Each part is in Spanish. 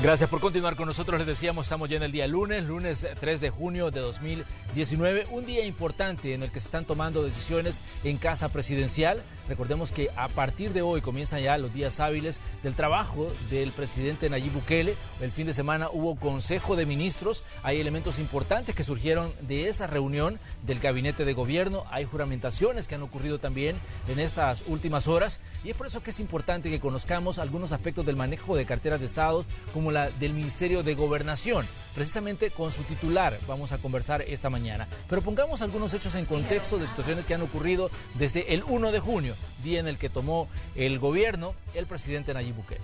Gracias por continuar con nosotros. Les decíamos, estamos ya en el día lunes 3 de junio de 2019, un día importante en el que se están tomando decisiones en Casa Presidencial. Recordemos que a partir de hoy comienzan ya los días hábiles del trabajo del presidente Nayib Bukele. El fin de semana hubo Consejo de Ministros, hay elementos importantes que surgieron de esa reunión del gabinete de gobierno, hay juramentaciones que han ocurrido también en estas últimas horas y es por eso que es importante que conozcamos algunos aspectos del manejo de carteras de Estado, como la del Ministerio de Gobernación. Precisamente con su titular vamos a conversar esta mañana. Pero pongamos algunos hechos en contexto de situaciones que han ocurrido desde el 1 de junio, día en el que tomó el gobierno el presidente Nayib Bukele.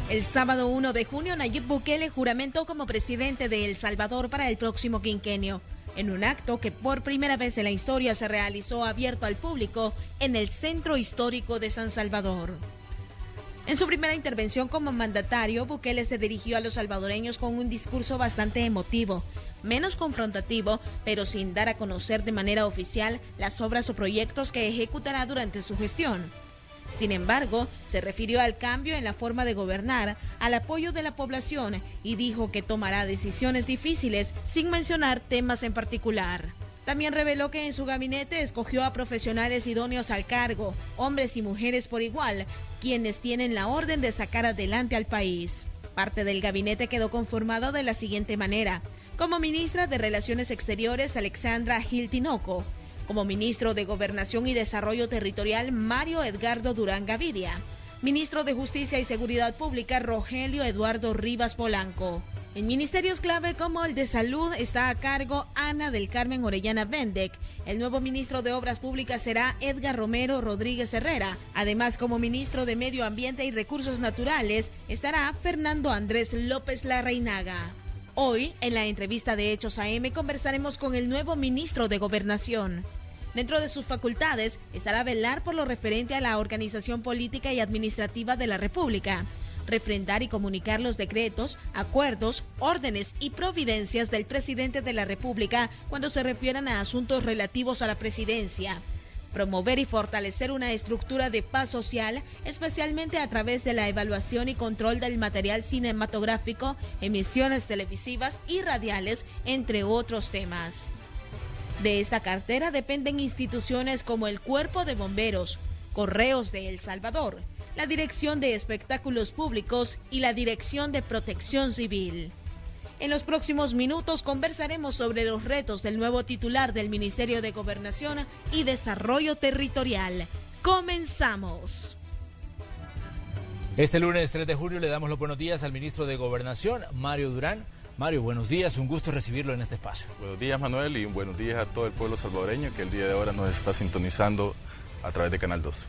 El sábado 1 de junio, Nayib Bukele juramentó como presidente de El Salvador para el próximo quinquenio, en un acto que por primera vez en la historia se realizó abierto al público en el Centro Histórico de San Salvador. En su primera intervención como mandatario, Bukele se dirigió a los salvadoreños con un discurso bastante emotivo, menos confrontativo, pero sin dar a conocer de manera oficial las obras o proyectos que ejecutará durante su gestión. Sin embargo, se refirió al cambio en la forma de gobernar, al apoyo de la población y dijo que tomará decisiones difíciles sin mencionar temas en particular. También reveló que en su gabinete escogió a profesionales idóneos al cargo, hombres y mujeres por igual, quienes tienen la orden de sacar adelante al país. Parte del gabinete quedó conformado de la siguiente manera: como ministra de Relaciones Exteriores, Alexandra Gil Tinoco; como ministro de Gobernación y Desarrollo Territorial, Mario Edgardo Durán Gavidia; ministro de Justicia y Seguridad Pública, Rogelio Eduardo Rivas Polanco. En ministerios clave como el de Salud está a cargo Ana del Carmen Orellana Bendec. El nuevo ministro de Obras Públicas será Edgar Romero Rodríguez Herrera. Además, como ministro de Medio Ambiente y Recursos Naturales estará Fernando Andrés López Larreinaga. Hoy, en la entrevista de Hechos AM, conversaremos con el nuevo ministro de Gobernación. Dentro de sus facultades estará velar por lo referente a la organización política y administrativa de la República, refrendar y comunicar los decretos, acuerdos, órdenes y providencias del presidente de la República cuando se refieran a asuntos relativos a la presidencia, promover y fortalecer una estructura de paz social, especialmente a través de la evaluación y control del material cinematográfico, emisiones televisivas y radiales, entre otros temas. De esta cartera dependen instituciones como el Cuerpo de Bomberos, Correos de El Salvador, la Dirección de Espectáculos Públicos y la Dirección de Protección Civil. En los próximos minutos conversaremos sobre los retos del nuevo titular del Ministerio de Gobernación y Desarrollo Territorial. ¡Comenzamos! Este lunes 3 de junio le damos los buenos días al ministro de Gobernación, Mario Durán. Mario, buenos días, un gusto recibirlo en este espacio. Buenos días, Manuel, y buenos días a todo el pueblo salvadoreño que el día de ahora nos está sintonizando a través de Canal 2.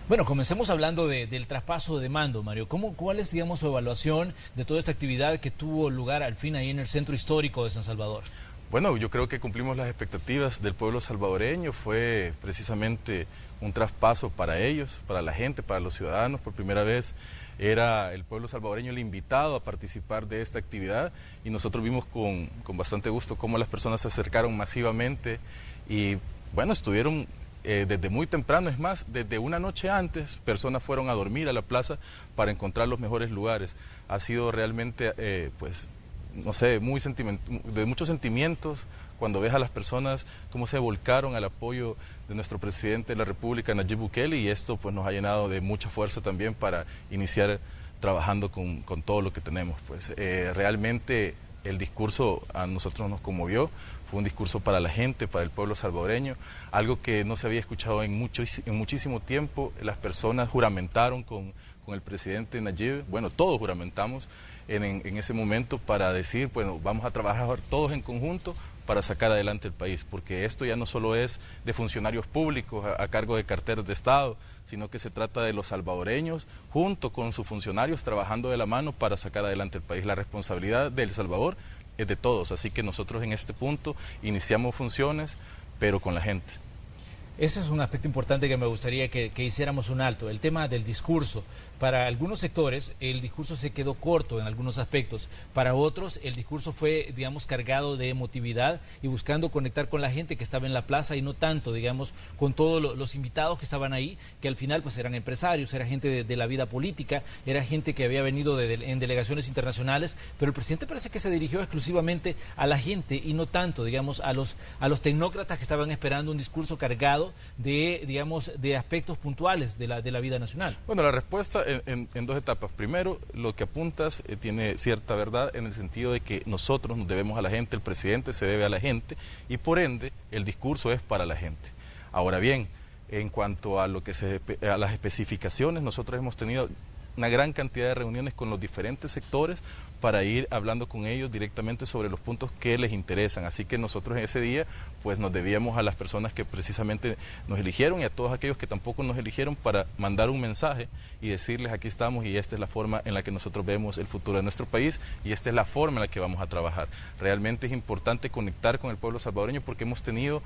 Bueno, comencemos hablando del traspaso de mando, Mario. ¿Cuál es, digamos, su evaluación de toda esta actividad que tuvo lugar al fin ahí en el Centro Histórico de San Salvador? Bueno, yo creo que cumplimos las expectativas del pueblo salvadoreño. Fue precisamente un traspaso para ellos, para la gente, para los ciudadanos. Por primera vez era el pueblo salvadoreño el invitado a participar de esta actividad y nosotros vimos con bastante gusto cómo las personas se acercaron masivamente y, bueno, estuvieron desde muy temprano. Es más, desde una noche antes, personas fueron a dormir a la plaza para encontrar los mejores lugares. Ha sido realmente, pues, no sé, de muchos sentimientos cuando ves a las personas cómo se volcaron al apoyo de nuestro presidente de la República, Nayib Bukele, y esto pues nos ha llenado de mucha fuerza también para iniciar trabajando con todo lo que tenemos. Pues realmente el discurso a nosotros nos conmovió, fue un discurso para la gente, para el pueblo salvadoreño, algo que no se había escuchado en muchísimo tiempo. Las personas juramentaron con el presidente Nayib, bueno, todos juramentamos en ese momento para decir, bueno, vamos a trabajar todos en conjunto para sacar adelante el país, porque esto ya no solo es de funcionarios públicos a cargo de carteras de Estado, sino que se trata de los salvadoreños junto con sus funcionarios trabajando de la mano para sacar adelante el país. La responsabilidad de El Salvador es de todos, así que nosotros en este punto iniciamos funciones, pero con la gente. Ese es un aspecto importante que me gustaría que hiciéramos un alto, el tema del discurso. Para algunos sectores el discurso se quedó corto en algunos aspectos, para otros el discurso fue, digamos, cargado de emotividad y buscando conectar con la gente que estaba en la plaza y no tanto, digamos, con todos los invitados que estaban ahí, que al final pues eran empresarios, era gente de la vida política, era gente que había venido en delegaciones internacionales, pero el presidente parece que se dirigió exclusivamente a la gente y no tanto, digamos, a los tecnócratas que estaban esperando un discurso cargado de, digamos, de aspectos puntuales de la vida nacional. Bueno, la respuesta en dos etapas. Primero, lo que apuntas tiene cierta verdad en el sentido de que nosotros nos debemos a la gente, el presidente se debe a la gente y por ende el discurso es para la gente. Ahora bien, en cuanto a a las especificaciones, nosotros hemos tenido una gran cantidad de reuniones con los diferentes sectores para ir hablando con ellos directamente sobre los puntos que les interesan. Así que nosotros en ese día pues nos debíamos a las personas que precisamente nos eligieron y a todos aquellos que tampoco nos eligieron para mandar un mensaje y decirles aquí estamos y esta es la forma en la que nosotros vemos el futuro de nuestro país y esta es la forma en la que vamos a trabajar. Realmente es importante conectar con el pueblo salvadoreño porque hemos tenido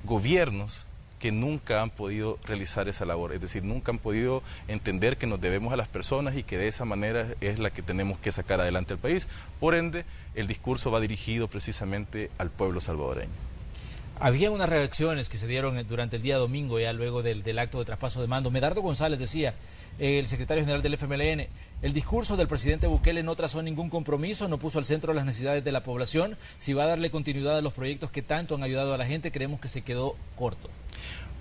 gobiernos que nunca han podido realizar esa labor, es decir, nunca han podido entender que nos debemos a las personas y que de esa manera es la que tenemos que sacar adelante al país. Por ende, el discurso va dirigido precisamente al pueblo salvadoreño. Había unas reacciones que se dieron durante el día domingo, ya luego del acto de traspaso de mando. Medardo González decía, el secretario general del FMLN, el discurso del presidente Bukele no trazó ningún compromiso, no puso al centro las necesidades de la población. Si va a darle continuidad a los proyectos que tanto han ayudado a la gente, creemos que se quedó corto.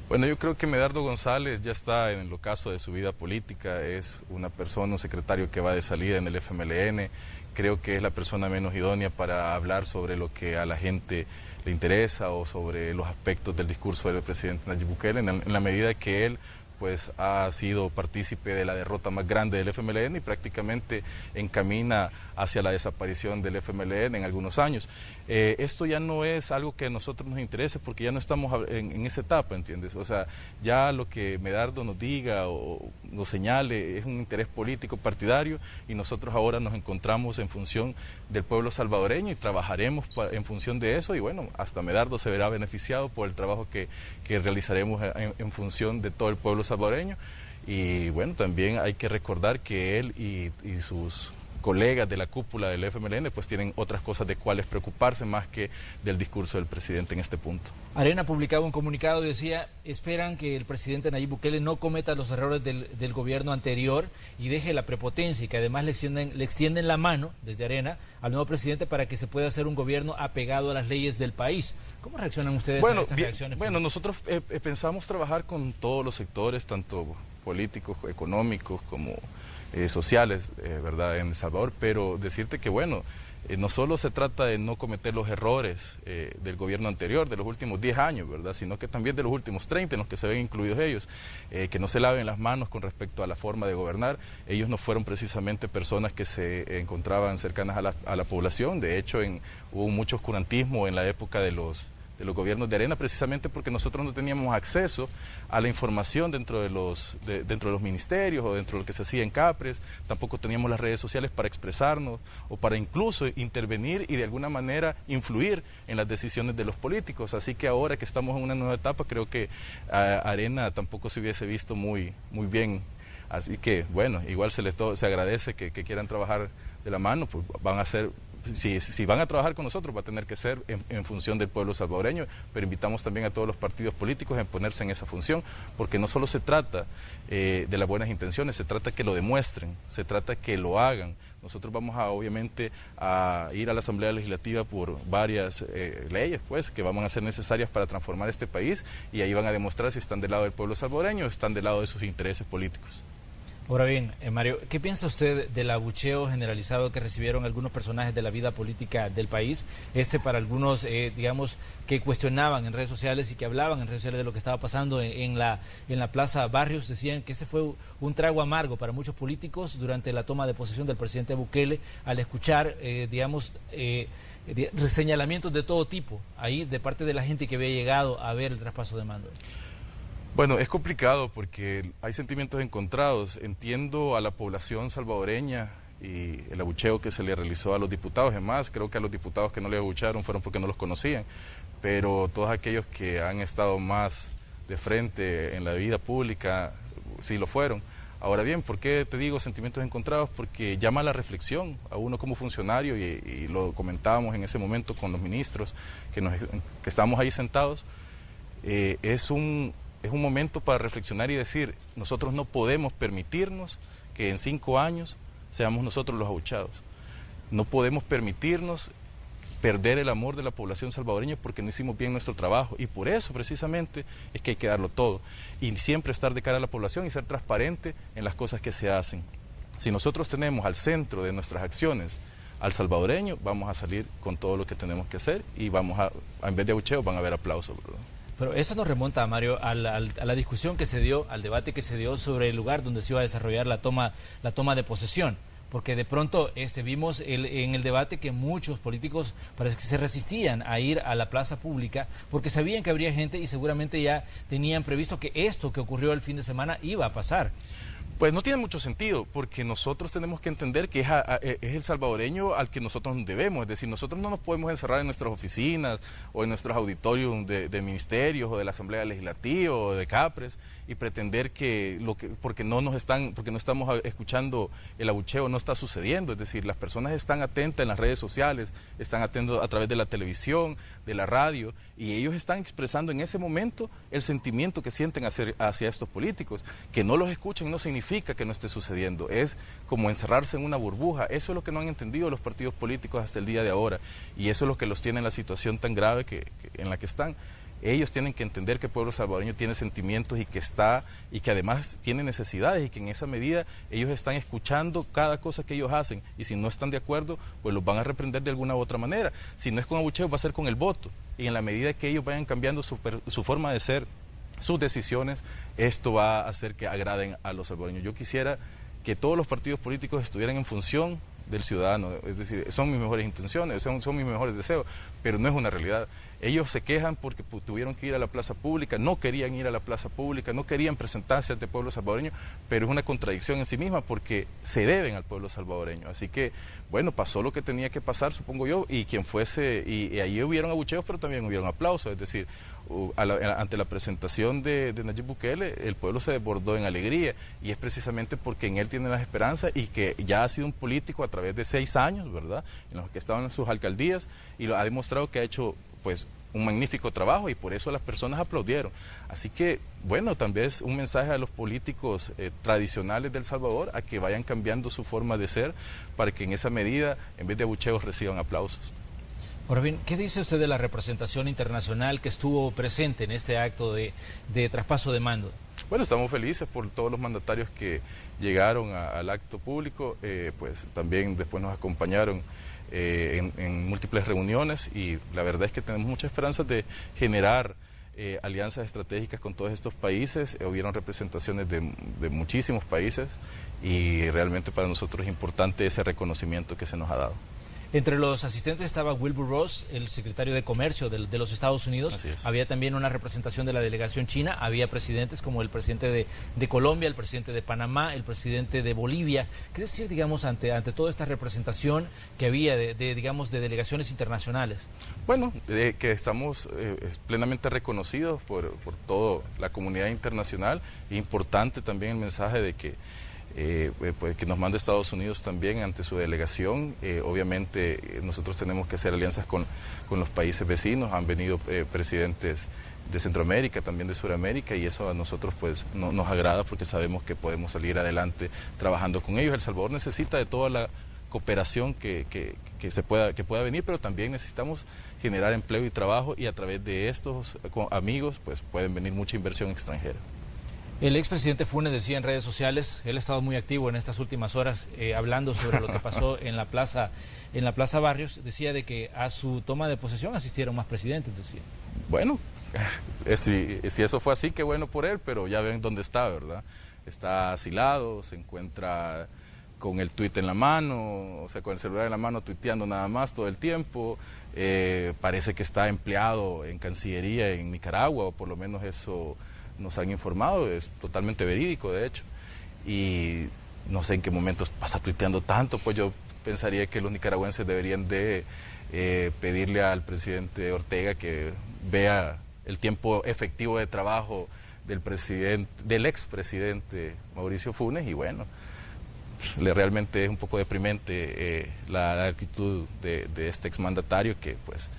Bueno, yo creo que Medardo González ya está en el ocaso de su vida política, es una persona, un secretario que va de salida en el FMLN, creo que es la persona menos idónea para hablar sobre lo que a la gente le interesa o sobre los aspectos del discurso del presidente Nayib Bukele, en la medida que él pues ha sido partícipe de la derrota más grande del FMLN y prácticamente encamina hacia la desaparición del FMLN en algunos años. Esto ya no es algo que a nosotros nos interese porque ya no estamos en esa etapa, ¿entiendes? O sea, ya lo que Medardo nos diga o nos señale es un interés político partidario y nosotros ahora nos encontramos en función del pueblo salvadoreño y trabajaremos en función de eso y bueno, hasta Medardo se verá beneficiado por el trabajo que realizaremos en función de todo el pueblo salvadoreño y bueno, también hay que recordar que él y sus colegas de la cúpula del FMLN pues tienen otras cosas de cuales preocuparse más que del discurso del presidente en este punto. Arena publicaba un comunicado y decía, esperan que el presidente Nayib Bukele no cometa los errores del gobierno anterior y deje la prepotencia y que además le extienden la mano desde Arena al nuevo presidente para que se pueda hacer un gobierno apegado a las leyes del país. ¿Cómo reaccionan ustedes a estas reacciones? Bueno, nosotros pensamos trabajar con todos los sectores, tanto políticos, económicos como sociales, ¿verdad?, en El Salvador, pero decirte que, bueno, no solo se trata de no cometer los errores del gobierno anterior, de los últimos 10 años, ¿verdad?, sino que también de los últimos 30 en los que se ven incluidos ellos, que no se laven las manos con respecto a la forma de gobernar. Ellos no fueron precisamente personas que se encontraban cercanas a la población, de hecho hubo mucho oscurantismo en la época de los gobiernos de Arena, precisamente porque nosotros no teníamos acceso a la información dentro de los ministerios o dentro de lo que se hacía en Capres, tampoco teníamos las redes sociales para expresarnos o para incluso intervenir y de alguna manera influir en las decisiones de los políticos, así que ahora que estamos en una nueva etapa creo que Arena tampoco se hubiese visto muy bien, así que bueno, igual se agradece que quieran trabajar de la mano, pues van a ser. Si van a trabajar con nosotros va a tener que ser en función del pueblo salvadoreño, pero invitamos también a todos los partidos políticos a ponerse en esa función, porque no solo se trata de las buenas intenciones, se trata que lo demuestren, se trata que lo hagan. Nosotros vamos obviamente a ir a la Asamblea Legislativa por varias leyes pues, que van a ser necesarias para transformar este país y ahí van a demostrar si están del lado del pueblo salvadoreño o están del lado de sus intereses políticos. Ahora bien, Mario, ¿qué piensa usted del abucheo generalizado que recibieron algunos personajes de la vida política del país? Para algunos, digamos, que cuestionaban en redes sociales y que hablaban en redes sociales de lo que estaba pasando en la Plaza Barrios, decían que ese fue un trago amargo para muchos políticos durante la toma de posesión del presidente Bukele al escuchar, digamos, señalamientos de todo tipo ahí de parte de la gente que había llegado a ver el traspaso de mando. Bueno, es complicado porque hay sentimientos encontrados. Entiendo a la población salvadoreña y el abucheo que se le realizó a los diputados. Es más, creo que a los diputados que no le abucharon fueron porque no los conocían, pero todos aquellos que han estado más de frente en la vida pública, sí lo fueron. Ahora bien, ¿por qué te digo sentimientos encontrados? Porque llama a la reflexión a uno como funcionario, y lo comentábamos en ese momento con los ministros que estábamos ahí sentados. Es un momento para reflexionar y decir, nosotros no podemos permitirnos que en 5 años seamos nosotros los abuchados. No podemos permitirnos perder el amor de la población salvadoreña porque no hicimos bien nuestro trabajo, y por eso precisamente es que hay que darlo todo y siempre estar de cara a la población y ser transparente en las cosas que se hacen. Si nosotros tenemos al centro de nuestras acciones al salvadoreño, vamos a salir con todo lo que tenemos que hacer y vamos en vez de abucheos van a haber aplausos, ¿verdad? Pero eso nos remonta, Mario, a la discusión que se dio, al debate que se dio sobre el lugar donde se iba a desarrollar la toma de posesión. Porque de pronto vimos en el debate que muchos políticos parece que se resistían a ir a la plaza pública porque sabían que habría gente y seguramente ya tenían previsto que esto que ocurrió el fin de semana iba a pasar. Pues no tiene mucho sentido, porque nosotros tenemos que entender que es el salvadoreño al que nosotros nos debemos. Es decir, nosotros no nos podemos encerrar en nuestras oficinas o en nuestros auditorios de ministerios o de la Asamblea Legislativa o de CAPRES y pretender porque no estamos escuchando el abucheo, no está sucediendo. Es decir, las personas están atentas en las redes sociales, están atentos a través de la televisión, de la radio, y ellos están expresando en ese momento el sentimiento que sienten hacia estos políticos. Que no los escuchen no significa que no esté sucediendo, es como encerrarse en una burbuja. Eso es lo que no han entendido los partidos políticos hasta el día de ahora, y eso es lo que los tiene en la situación tan grave en la que están. Ellos tienen que entender que el pueblo salvadoreño tiene sentimientos y que además tiene necesidades, y que en esa medida ellos están escuchando cada cosa que ellos hacen, y si no están de acuerdo, pues los van a reprender de alguna u otra manera. Si no es con abucheo, va a ser con el voto, y en la medida que ellos vayan cambiando su forma de ser, sus decisiones, esto va a hacer que agraden a los salvadoreños. Yo quisiera que todos los partidos políticos estuvieran en función del ciudadano, es decir, son mis mejores intenciones, son mis mejores deseos, pero no es una realidad. Ellos se quejan porque tuvieron que ir a la plaza pública, no querían ir a la plaza pública, no querían presentarse ante el pueblo salvadoreño, pero es una contradicción en sí misma porque se deben al pueblo salvadoreño. Así que, bueno, pasó lo que tenía que pasar, supongo yo, y quien fuese, y ahí hubieron abucheos, pero también hubieron aplausos. Es decir, ante la presentación de Nayib Bukele, el pueblo se desbordó en alegría, y es precisamente porque en él tienen las esperanzas y que ya ha sido un político a través de 6 años, ¿verdad?, en los que estaban en sus alcaldías, y lo ha demostrado que ha hecho, pues, un magnífico trabajo, y por eso las personas aplaudieron. Así que, bueno, también es un mensaje a los políticos tradicionales de El Salvador a que vayan cambiando su forma de ser para que en esa medida, en vez de abucheos, reciban aplausos. Ahora bien, ¿qué dice usted de la representación internacional que estuvo presente en este acto de traspaso de mando? Bueno, estamos felices por todos los mandatarios que llegaron al acto público, pues también después nos acompañaron en múltiples reuniones, y la verdad es que tenemos mucha esperanza de generar alianzas estratégicas con todos estos países. Hubieron representaciones de muchísimos países, y realmente para nosotros es importante ese reconocimiento que se nos ha dado. Entre los asistentes estaba Wilbur Ross, el secretario de Comercio de los Estados Unidos. Había también una representación de la delegación china. Había presidentes como el presidente de Colombia, el presidente de Panamá, el presidente de Bolivia. ¿Qué decir, digamos, ante toda esta representación que había de delegaciones internacionales? Bueno, que estamos plenamente reconocidos por toda la comunidad internacional. Importante también el mensaje de que pues que nos manda Estados Unidos también ante su delegación. Obviamente nosotros tenemos que hacer alianzas con los países vecinos. Han venido presidentes de Centroamérica, también de Sudamérica, y eso a nosotros pues nos agrada porque sabemos que podemos salir adelante trabajando con ellos. El Salvador necesita de toda la cooperación que pueda venir, pero también necesitamos generar empleo y trabajo, y a través de estos amigos pues pueden venir mucha inversión extranjera. El expresidente Funes decía en redes sociales, él ha estado muy activo en estas últimas horas hablando sobre lo que pasó en la plaza Barrios, decía de que a su toma de posesión asistieron más presidentes, decía. Bueno, si eso fue así, qué bueno por él, pero ya ven dónde está, ¿verdad? Está asilado, se encuentra con el tuit en la mano, o sea, con el celular en la mano, tuiteando nada más todo el tiempo. Parece que está empleado en Cancillería en Nicaragua, o por lo menos eso nos han informado, es totalmente verídico de hecho, y no sé en qué momento pasa tuiteando tanto. Pues yo pensaría que los nicaragüenses deberían de pedirle al presidente Ortega que vea el tiempo efectivo de trabajo del expresidente Mauricio Funes, y bueno, realmente es un poco deprimente la actitud de este exmandatario que, pues,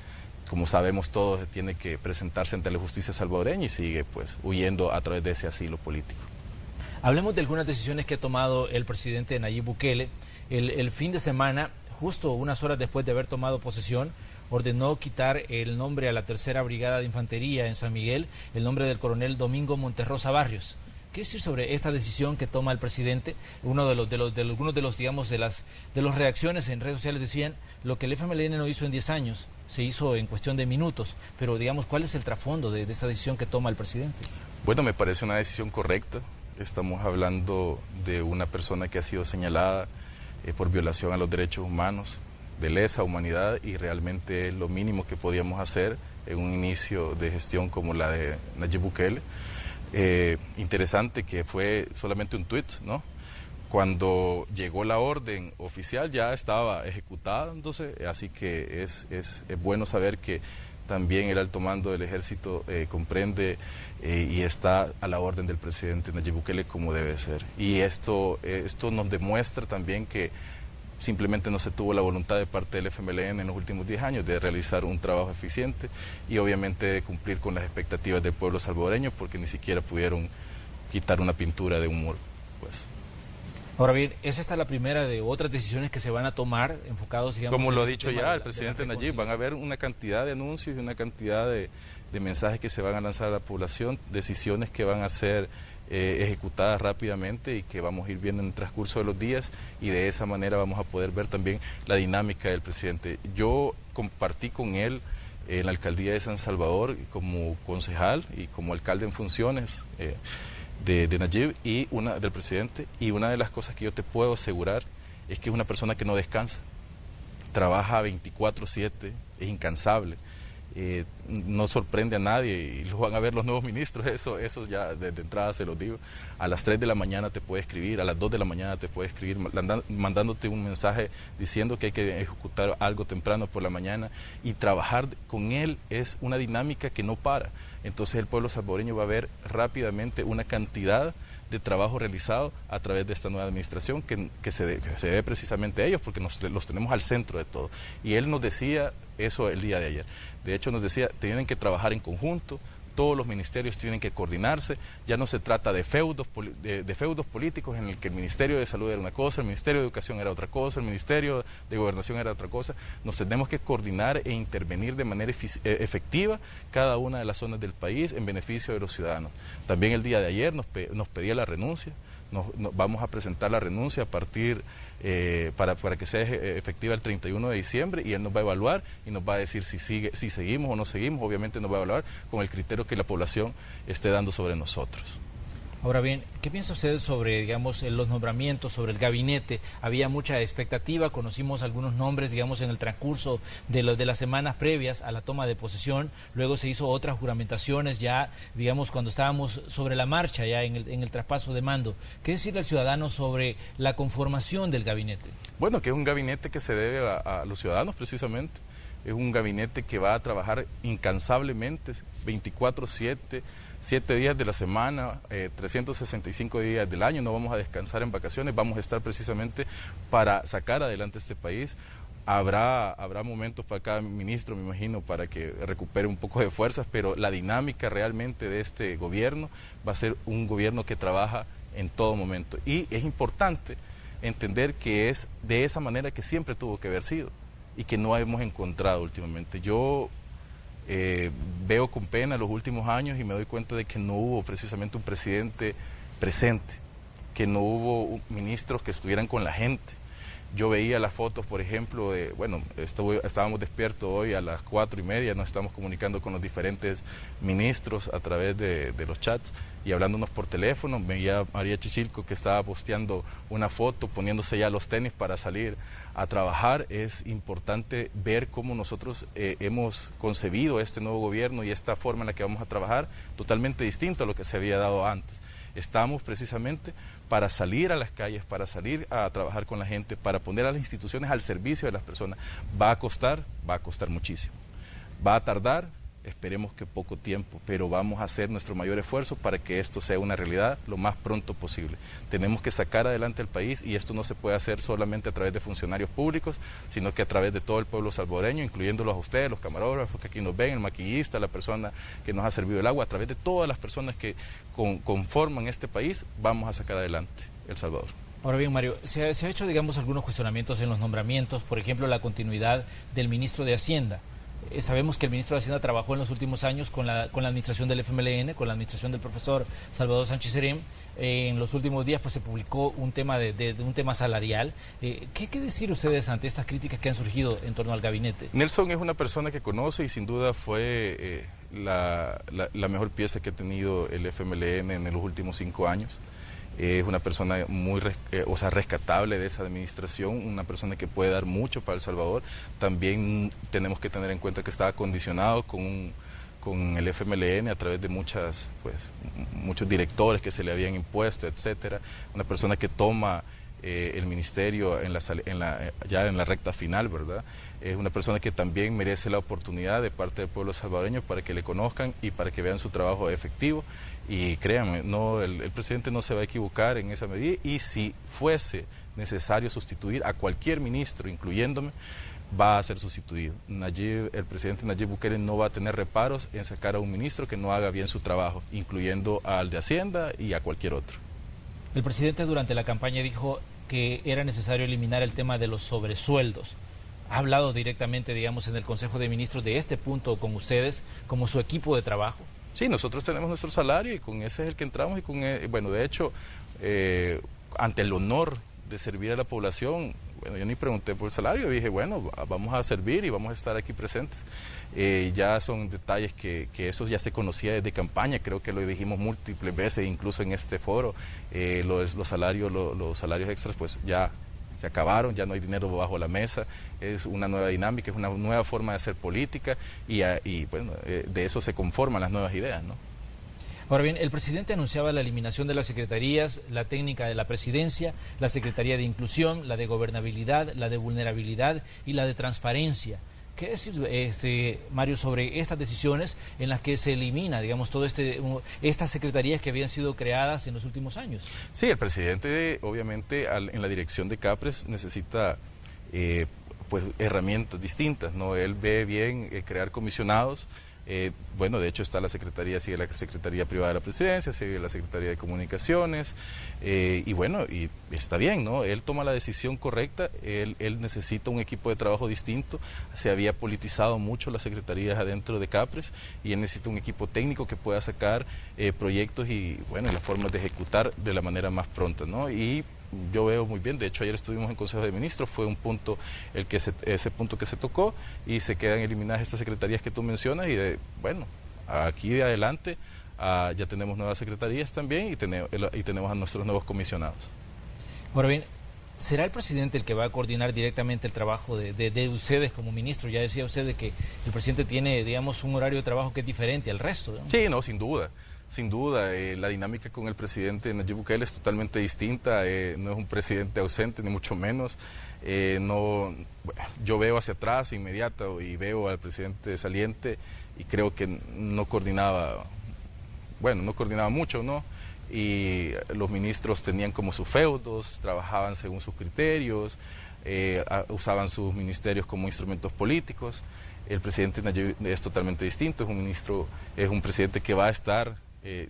como sabemos todos, tiene que presentarse ante la justicia salvadoreña y sigue, pues, huyendo a través de ese asilo político. Hablemos de algunas decisiones que ha tomado el presidente Nayib Bukele. El fin de semana, justo unas horas después de haber tomado posesión, ordenó quitar el nombre a la Tercera Brigada de Infantería en San Miguel, el nombre del coronel Domingo Monterrosa Barrios. ¿Qué decir sobre esta decisión que toma el presidente? Algunos de las reacciones en redes sociales decían lo que el FMLN no hizo en 10 años, se hizo en cuestión de minutos, pero digamos, ¿cuál es el trasfondo de esa decisión que toma el presidente? Bueno, me parece una decisión correcta. Estamos hablando de una persona que ha sido señalada por violación a los derechos humanos, de lesa humanidad, y realmente es lo mínimo que podíamos hacer en un inicio de gestión como la de Nayib Bukele. Interesante que fue solamente un tuit, ¿no? Cuando llegó la orden oficial ya estaba ejecutándose, así que es bueno saber que también el alto mando del ejército comprende y está a la orden del presidente Nayib Bukele como debe ser. Y esto nos demuestra también que simplemente no se tuvo la voluntad de parte del FMLN en los últimos 10 años de realizar un trabajo eficiente y obviamente de cumplir con las expectativas del pueblo salvadoreño, porque ni siquiera pudieron quitar una pintura de un muro, pues. Ahora bien, ¿es esta la primera de otras decisiones que se van a tomar enfocados, digamos, como lo ha dicho ya el presidente Nayib? Van a haber una cantidad de anuncios y una cantidad de mensajes que se van a lanzar a la población, decisiones que van a ser ejecutadas rápidamente y que vamos a ir viendo en el transcurso de los días, y de esa manera vamos a poder ver también la dinámica del presidente. Yo compartí con él en la alcaldía de San Salvador como concejal y como alcalde en funciones de Nayib y del presidente, y una de las cosas que yo te puedo asegurar es que es una persona que no descansa, trabaja 24/7, es incansable. No sorprende a nadie, y lo van a ver los nuevos ministros, eso ya desde entrada se los digo. A las 3 de la mañana te puede escribir, a las 2 de la mañana te puede escribir mandándote un mensaje diciendo que hay que ejecutar algo temprano por la mañana, y trabajar con él es una dinámica que no para. Entonces el pueblo salvadoreño va a ver rápidamente una cantidad de trabajo realizado a través de esta nueva administración que se debe precisamente a ellos, porque los tenemos al centro de todo. Y él nos decía eso el día de ayer. De hecho nos decía, tienen que trabajar en conjunto, todos los ministerios tienen que coordinarse, ya no se trata de feudos políticos en el que el Ministerio de Salud era una cosa, el Ministerio de Educación era otra cosa, el Ministerio de Gobernación era otra cosa. Nos tenemos que coordinar e intervenir de manera efectiva cada una de las zonas del país en beneficio de los ciudadanos. También el día de ayer nos pedía la renuncia. Vamos a presentar la renuncia a partir para que sea efectiva el 31 de diciembre, y él nos va a evaluar y nos va a decir si seguimos o no seguimos. Obviamente nos va a evaluar con el criterio que la población esté dando sobre nosotros. Ahora bien, ¿qué piensa usted sobre, digamos, los nombramientos, sobre el gabinete? Había mucha expectativa, conocimos algunos nombres, digamos, en el transcurso de las semanas previas a la toma de posesión, luego se hizo otras juramentaciones ya, digamos, cuando estábamos sobre la marcha, ya en el traspaso de mando. ¿Qué decirle al ciudadano sobre la conformación del gabinete? Bueno, que es un gabinete que se debe a los ciudadanos precisamente. Es un gabinete que va a trabajar incansablemente, 24/7, 7 días de la semana, 365 días del año. No vamos a descansar en vacaciones, vamos a estar precisamente para sacar adelante este país. Habrá momentos para cada ministro, me imagino, para que recupere un poco de fuerzas, pero la dinámica realmente de este gobierno va a ser un gobierno que trabaja en todo momento. Y es importante entender que es de esa manera que siempre tuvo que haber sido y que no hemos encontrado últimamente. Yo veo con pena los últimos años y me doy cuenta de que no hubo precisamente un presidente presente, que no hubo ministros que estuvieran con la gente. Yo veía las fotos, por ejemplo, estábamos despiertos hoy a las 4:30, nos estamos comunicando con los diferentes ministros a través de los chats y hablándonos por teléfono. Veía a María Chichilco que estaba posteando una foto, poniéndose ya los tenis para salir a trabajar. Es importante ver cómo nosotros hemos concebido este nuevo gobierno y esta forma en la que vamos a trabajar, totalmente distinto a lo que se había dado antes. Estamos precisamente para salir a las calles, para salir a trabajar con la gente, para poner a las instituciones al servicio de las personas. Va a costar muchísimo. Va a tardar, esperemos que poco tiempo, pero vamos a hacer nuestro mayor esfuerzo para que esto sea una realidad lo más pronto posible. Tenemos que sacar adelante el país y esto no se puede hacer solamente a través de funcionarios públicos, sino que a través de todo el pueblo salvadoreño, incluyéndolos a ustedes, los camarógrafos que aquí nos ven, el maquillista, la persona que nos ha servido el agua, a través de todas las personas que conforman este país, vamos a sacar adelante El Salvador. Ahora bien, Mario, se ha hecho, digamos, algunos cuestionamientos en los nombramientos, por ejemplo, la continuidad del ministro de Hacienda. Sabemos que el ministro de Hacienda trabajó en los últimos años con la administración del FMLN, con la administración del profesor Salvador Sánchez Serén. En los últimos días pues se publicó un tema de un tema salarial. ¿Qué decir ustedes ante estas críticas que han surgido en torno al gabinete? Nelson es una persona que conoce y sin duda fue la mejor pieza que ha tenido el FMLN en los últimos 5 años. Es una persona muy rescatable de esa administración, una persona que puede dar mucho para El Salvador. También tenemos que tener en cuenta que estaba condicionado con el FMLN a través de muchos directores que se le habían impuesto, etcétera. Una persona que toma el ministerio ya en la recta final, ¿verdad? Es una persona que también merece la oportunidad de parte del pueblo salvadoreño para que le conozcan y para que vean su trabajo efectivo. Y créanme, el presidente no se va a equivocar en esa medida, y si fuese necesario sustituir a cualquier ministro, incluyéndome, va a ser sustituido. El presidente Nayib Bukele no va a tener reparos en sacar a un ministro que no haga bien su trabajo, incluyendo al de Hacienda y a cualquier otro. El presidente durante la campaña dijo que era necesario eliminar el tema de los sobresueldos. ¿Ha hablado directamente, digamos, en el Consejo de Ministros de este punto con ustedes, como su equipo de trabajo? Sí, nosotros tenemos nuestro salario y con ese es el que entramos bueno, de hecho, ante el honor de servir a la población, bueno, yo ni pregunté por el salario, dije, bueno, vamos a servir y vamos a estar aquí presentes. Ya son detalles que eso ya se conocía desde campaña, creo que lo dijimos múltiples veces, incluso en este foro, los salarios extras pues ya se acabaron, ya no hay dinero bajo la mesa, es una nueva dinámica, es una nueva forma de hacer política y bueno, de eso se conforman las nuevas ideas, ¿no? Ahora bien, el presidente anunciaba la eliminación de las secretarías, la técnica de la presidencia, la Secretaría de Inclusión, la de Gobernabilidad, la de Vulnerabilidad y la de Transparencia. ¿Qué decir, Mario, sobre estas decisiones en las que se elimina, digamos, todas estas secretarías que habían sido creadas en los últimos años? Sí, el presidente, obviamente, en la dirección de CAPRES necesita pues herramientas distintas, ¿no? Él ve bien crear comisionados. Bueno, de hecho está la Secretaría, sigue la Secretaría Privada de la Presidencia, sigue la Secretaría de Comunicaciones, y bueno, y está bien, ¿no? Él toma la decisión correcta, él necesita un equipo de trabajo distinto, se había politizado mucho las secretarías adentro de CAPRES, y él necesita un equipo técnico que pueda sacar proyectos y, bueno, las formas de ejecutar de la manera más pronta, ¿no? Y yo veo muy bien, de hecho ayer estuvimos en Consejo de Ministros, fue un punto ese punto que se tocó y se quedan eliminadas estas secretarías que tú mencionas y bueno, aquí de adelante ya tenemos nuevas secretarías también y tenemos a nuestros nuevos comisionados. Ahora bien, ¿será el presidente el que va a coordinar directamente el trabajo de ustedes como ministro? Ya decía usted de que el presidente tiene, digamos, un horario de trabajo que es diferente al resto, ¿no? Sí, no, sin duda. Sin duda, la dinámica con el presidente Nayib Bukele es totalmente distinta, no es un presidente ausente, ni mucho menos. Yo veo hacia atrás inmediato y veo al presidente saliente y creo que no coordinaba mucho, ¿no? Y los ministros tenían como sus feudos, trabajaban según sus criterios, usaban sus ministerios como instrumentos políticos. El presidente Nayib es totalmente distinto, es un presidente que va a estar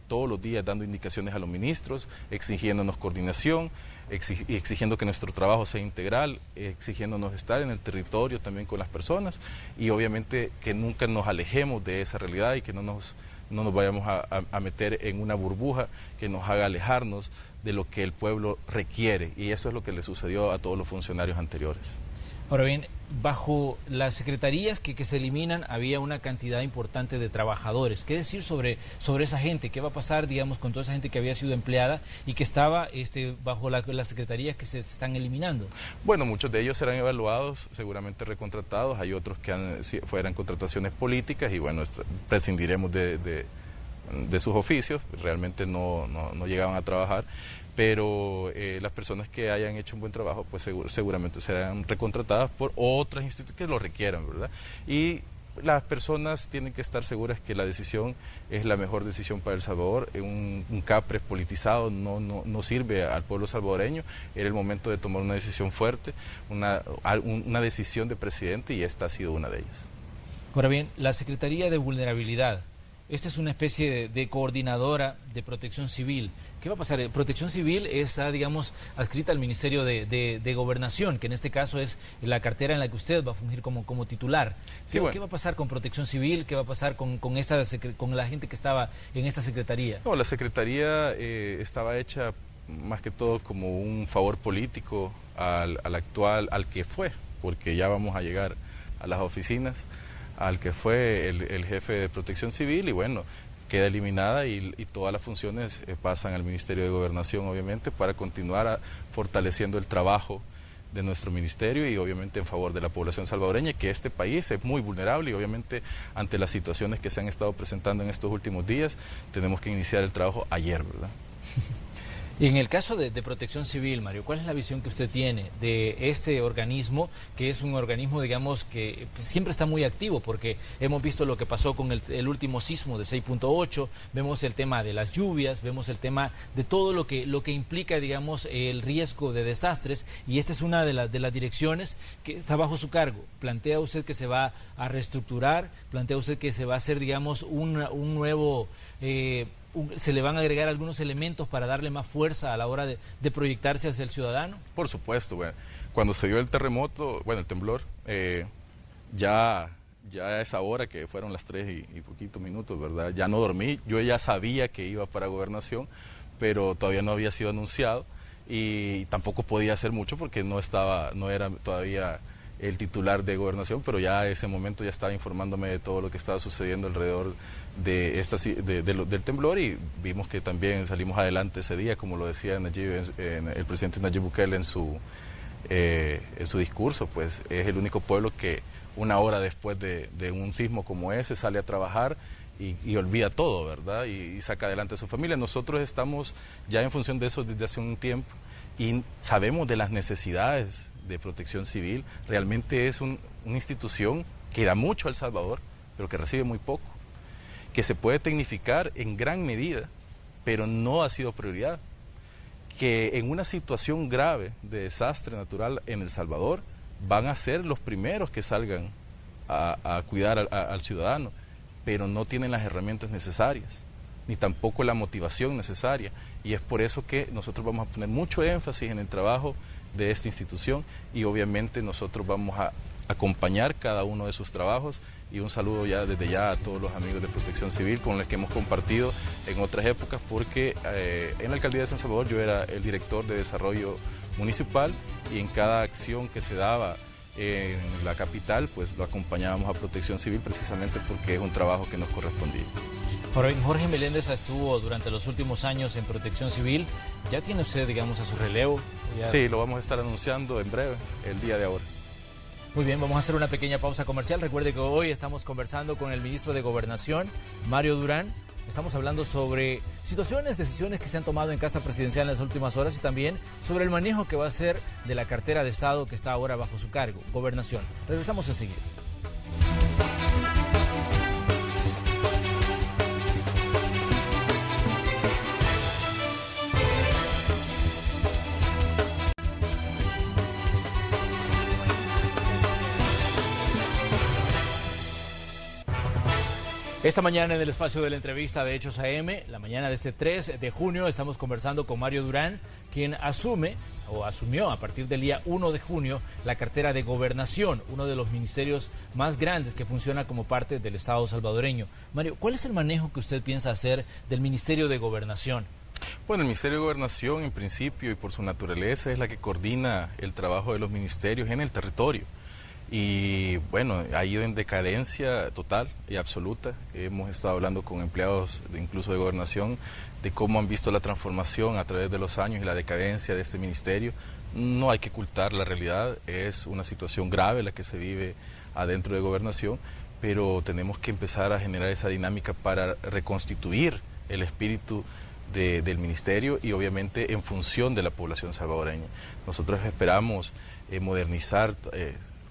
todos los días dando indicaciones a los ministros, exigiéndonos coordinación, exigiendo que nuestro trabajo sea integral, exigiéndonos estar en el territorio también con las personas y obviamente que nunca nos alejemos de esa realidad y que no nos vayamos a meter en una burbuja que nos haga alejarnos de lo que el pueblo requiere, y eso es lo que le sucedió a todos los funcionarios anteriores. Ahora bien, bajo las secretarías que se eliminan había una cantidad importante de trabajadores. ¿Qué decir sobre esa gente? ¿Qué va a pasar, digamos, con toda esa gente que había sido empleada y que estaba bajo las secretarías que se están eliminando? Bueno, muchos de ellos serán evaluados, seguramente recontratados. Hay otros que fueran contrataciones políticas y bueno, prescindiremos de sus oficios. Realmente no llegaban a trabajar. Pero las personas que hayan hecho un buen trabajo, pues seguramente serán recontratadas por otras instituciones que lo requieran, ¿verdad? Y las personas tienen que estar seguras que la decisión es la mejor decisión para El Salvador. Un CAPRES politizado no sirve al pueblo salvadoreño. Era el momento de tomar una decisión fuerte, una decisión de presidente, y esta ha sido una de ellas. Ahora bien, la Secretaría de Vulnerabilidad, esta es una especie de coordinadora de Protección Civil. ¿Qué va a pasar? Protección Civil está, digamos, adscrita al Ministerio de Gobernación, que en este caso es la cartera en la que usted va a fungir como titular. Sí, ¿Qué va a pasar con Protección Civil? ¿Qué va a pasar con la gente que estaba en esta secretaría? No, la secretaría estaba hecha más que todo como un favor político al que fue, porque ya vamos a llegar a las oficinas, al que fue el jefe de Protección Civil, y bueno, queda eliminada y todas las funciones pasan al Ministerio de Gobernación, obviamente, para continuar fortaleciendo el trabajo de nuestro ministerio y obviamente en favor de la población salvadoreña, que este país es muy vulnerable y obviamente ante las situaciones que se han estado presentando en estos últimos días, tenemos que iniciar el trabajo ayer, ¿verdad? Y en el caso de Protección Civil, Mario, ¿cuál es la visión que usted tiene de este organismo, que es un organismo, digamos, que siempre está muy activo? Porque hemos visto lo que pasó con el último sismo de 6.8, vemos el tema de las lluvias, vemos el tema de todo lo que implica, digamos, el riesgo de desastres, y esta es una de las direcciones que está bajo su cargo. ¿Plantea usted que se va a reestructurar? ¿Plantea usted que se va a hacer, digamos, un nuevo... se le van a agregar algunos elementos para darle más fuerza a la hora de proyectarse hacia el ciudadano? Por supuesto, bueno, cuando se dio el terremoto, bueno, el temblor, ya a esa hora, que fueron las 3 y poquitos minutos, ¿verdad? Ya no dormí, yo ya sabía que iba para Gobernación, pero todavía no había sido anunciado y tampoco podía hacer mucho porque no era todavía el titular de Gobernación, pero ya a ese momento ya estaba informándome de todo lo que estaba sucediendo alrededor del temblor, y vimos que también salimos adelante ese día, como lo decía el presidente Nayib Bukele en su discurso. Pues es el único pueblo que una hora después de un sismo como ese sale a trabajar y olvida todo, ¿verdad? Y saca adelante a su familia. Nosotros estamos ya en función de eso desde hace un tiempo y sabemos de las necesidades de Protección Civil. Realmente es una institución que da mucho a El Salvador, pero que recibe muy poco, que se puede tecnificar en gran medida, pero no ha sido prioridad, que en una situación grave de desastre natural en El Salvador van a ser los primeros que salgan a cuidar al ciudadano, pero no tienen las herramientas necesarias, ni tampoco la motivación necesaria, y es por eso que nosotros vamos a poner mucho énfasis en el trabajo de esta institución, y obviamente nosotros vamos a acompañar cada uno de sus trabajos. Y un saludo desde ya a todos los amigos de Protección Civil con los que hemos compartido en otras épocas, porque en la alcaldía de San Salvador yo era el director de desarrollo municipal, y en cada acción que se daba en la capital pues lo acompañábamos a Protección Civil, precisamente porque es un trabajo que nos correspondía. Jorge Meléndez estuvo durante los últimos años en Protección Civil. ¿Ya tiene usted, digamos, a su relevo? Sí, lo vamos a estar anunciando en breve, el día de ahora. Muy bien, vamos a hacer una pequeña pausa comercial. Recuerde que hoy estamos conversando con el ministro de Gobernación, Mario Durán. Estamos hablando sobre situaciones, decisiones que se han tomado en Casa Presidencial en las últimas horas, y también sobre el manejo que va a hacer de la cartera de Estado que está ahora bajo su cargo, Gobernación. Regresamos enseguida. Esta mañana en el espacio de la entrevista de Hechos AM, la mañana de este 3 de junio, estamos conversando con Mario Durán, quien asumió a partir del día 1 de junio la cartera de Gobernación, uno de los ministerios más grandes que funciona como parte del Estado salvadoreño. Mario, ¿cuál es el manejo que usted piensa hacer del Ministerio de Gobernación? Bueno, el Ministerio de Gobernación, en principio y por su naturaleza, es la que coordina el trabajo de los ministerios en el territorio. Y bueno, ha ido en decadencia total y absoluta. Hemos estado hablando con empleados incluso de Gobernación de cómo han visto la transformación a través de los años y la decadencia de este ministerio. No hay que ocultar la realidad, es una situación grave la que se vive adentro de Gobernación, pero tenemos que empezar a generar esa dinámica para reconstituir el espíritu del ministerio, y obviamente en función de la población salvadoreña. Nosotros esperamos modernizar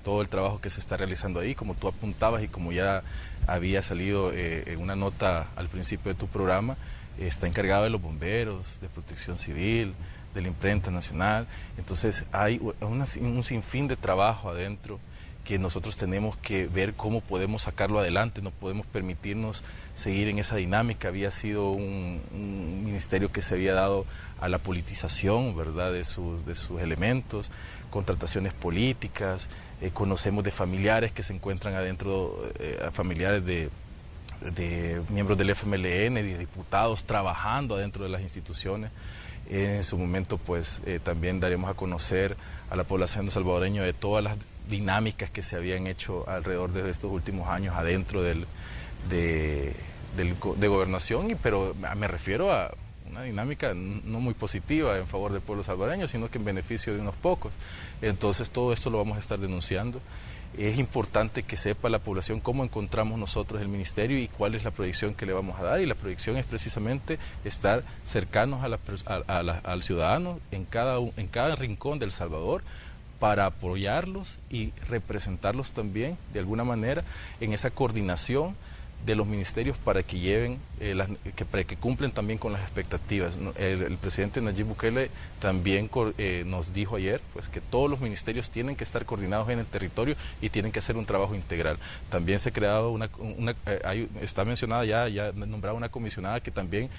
todo el trabajo que se está realizando ahí, como tú apuntabas y como ya había salido en una nota al principio de tu programa, está encargado de los bomberos, de protección civil, de la imprenta nacional. Entonces hay un sinfín de trabajo adentro que nosotros tenemos que ver cómo podemos sacarlo adelante. No podemos permitirnos seguir en esa dinámica. Había sido un ministerio que se había dado a la politización, ¿verdad?, de sus elementos, contrataciones políticas. Conocemos de familiares que se encuentran adentro, familiares de miembros del FMLN, de diputados trabajando adentro de las instituciones. En su momento, pues, también daremos a conocer a la población salvadoreña de todas las dinámicas que se habían hecho alrededor de estos últimos años adentro de gobernación, pero me refiero a una dinámica no muy positiva en favor del pueblo salvadoreño, sino que en beneficio de unos pocos. Entonces todo esto lo vamos a estar denunciando. Es importante que sepa la población cómo encontramos nosotros el ministerio y cuál es la proyección que le vamos a dar, y la proyección es precisamente estar cercanos al ciudadano en cada rincón del Salvador, para apoyarlos y representarlos también de alguna manera en esa coordinación de los ministerios para que lleven, para que cumplen también con las expectativas. El presidente Nayib Bukele también nos dijo ayer, pues, que todos los ministerios tienen que estar coordinados en el territorio y tienen que hacer un trabajo integral. También se ha creado está mencionada ya nombrada una comisionada que también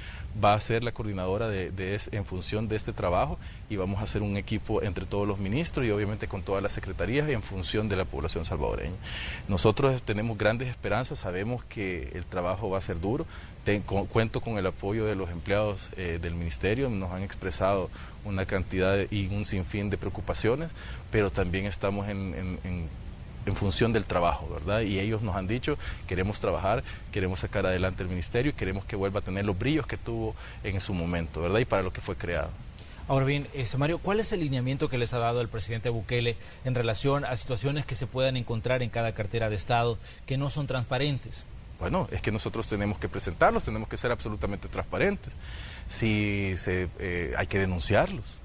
va a ser la coordinadora en función de este trabajo, y vamos a hacer un equipo entre todos los ministros y obviamente con todas las secretarías en función de la población salvadoreña. Nosotros tenemos grandes esperanzas, sabemos que el trabajo va a ser duro. Cuento con el apoyo de los empleados del ministerio, nos han expresado una cantidad y un sinfín de preocupaciones, pero también estamos en función del trabajo, ¿verdad? Y ellos nos han dicho, queremos trabajar, queremos sacar adelante el ministerio y queremos que vuelva a tener los brillos que tuvo en su momento, ¿verdad? Y para lo que fue creado. Ahora bien, Mario, ¿cuál es el lineamiento que les ha dado el presidente Bukele en relación a situaciones que se puedan encontrar en cada cartera de Estado que no son transparentes? Bueno, es que nosotros tenemos que presentarlos, tenemos que ser absolutamente transparentes. Hay que denunciarlos.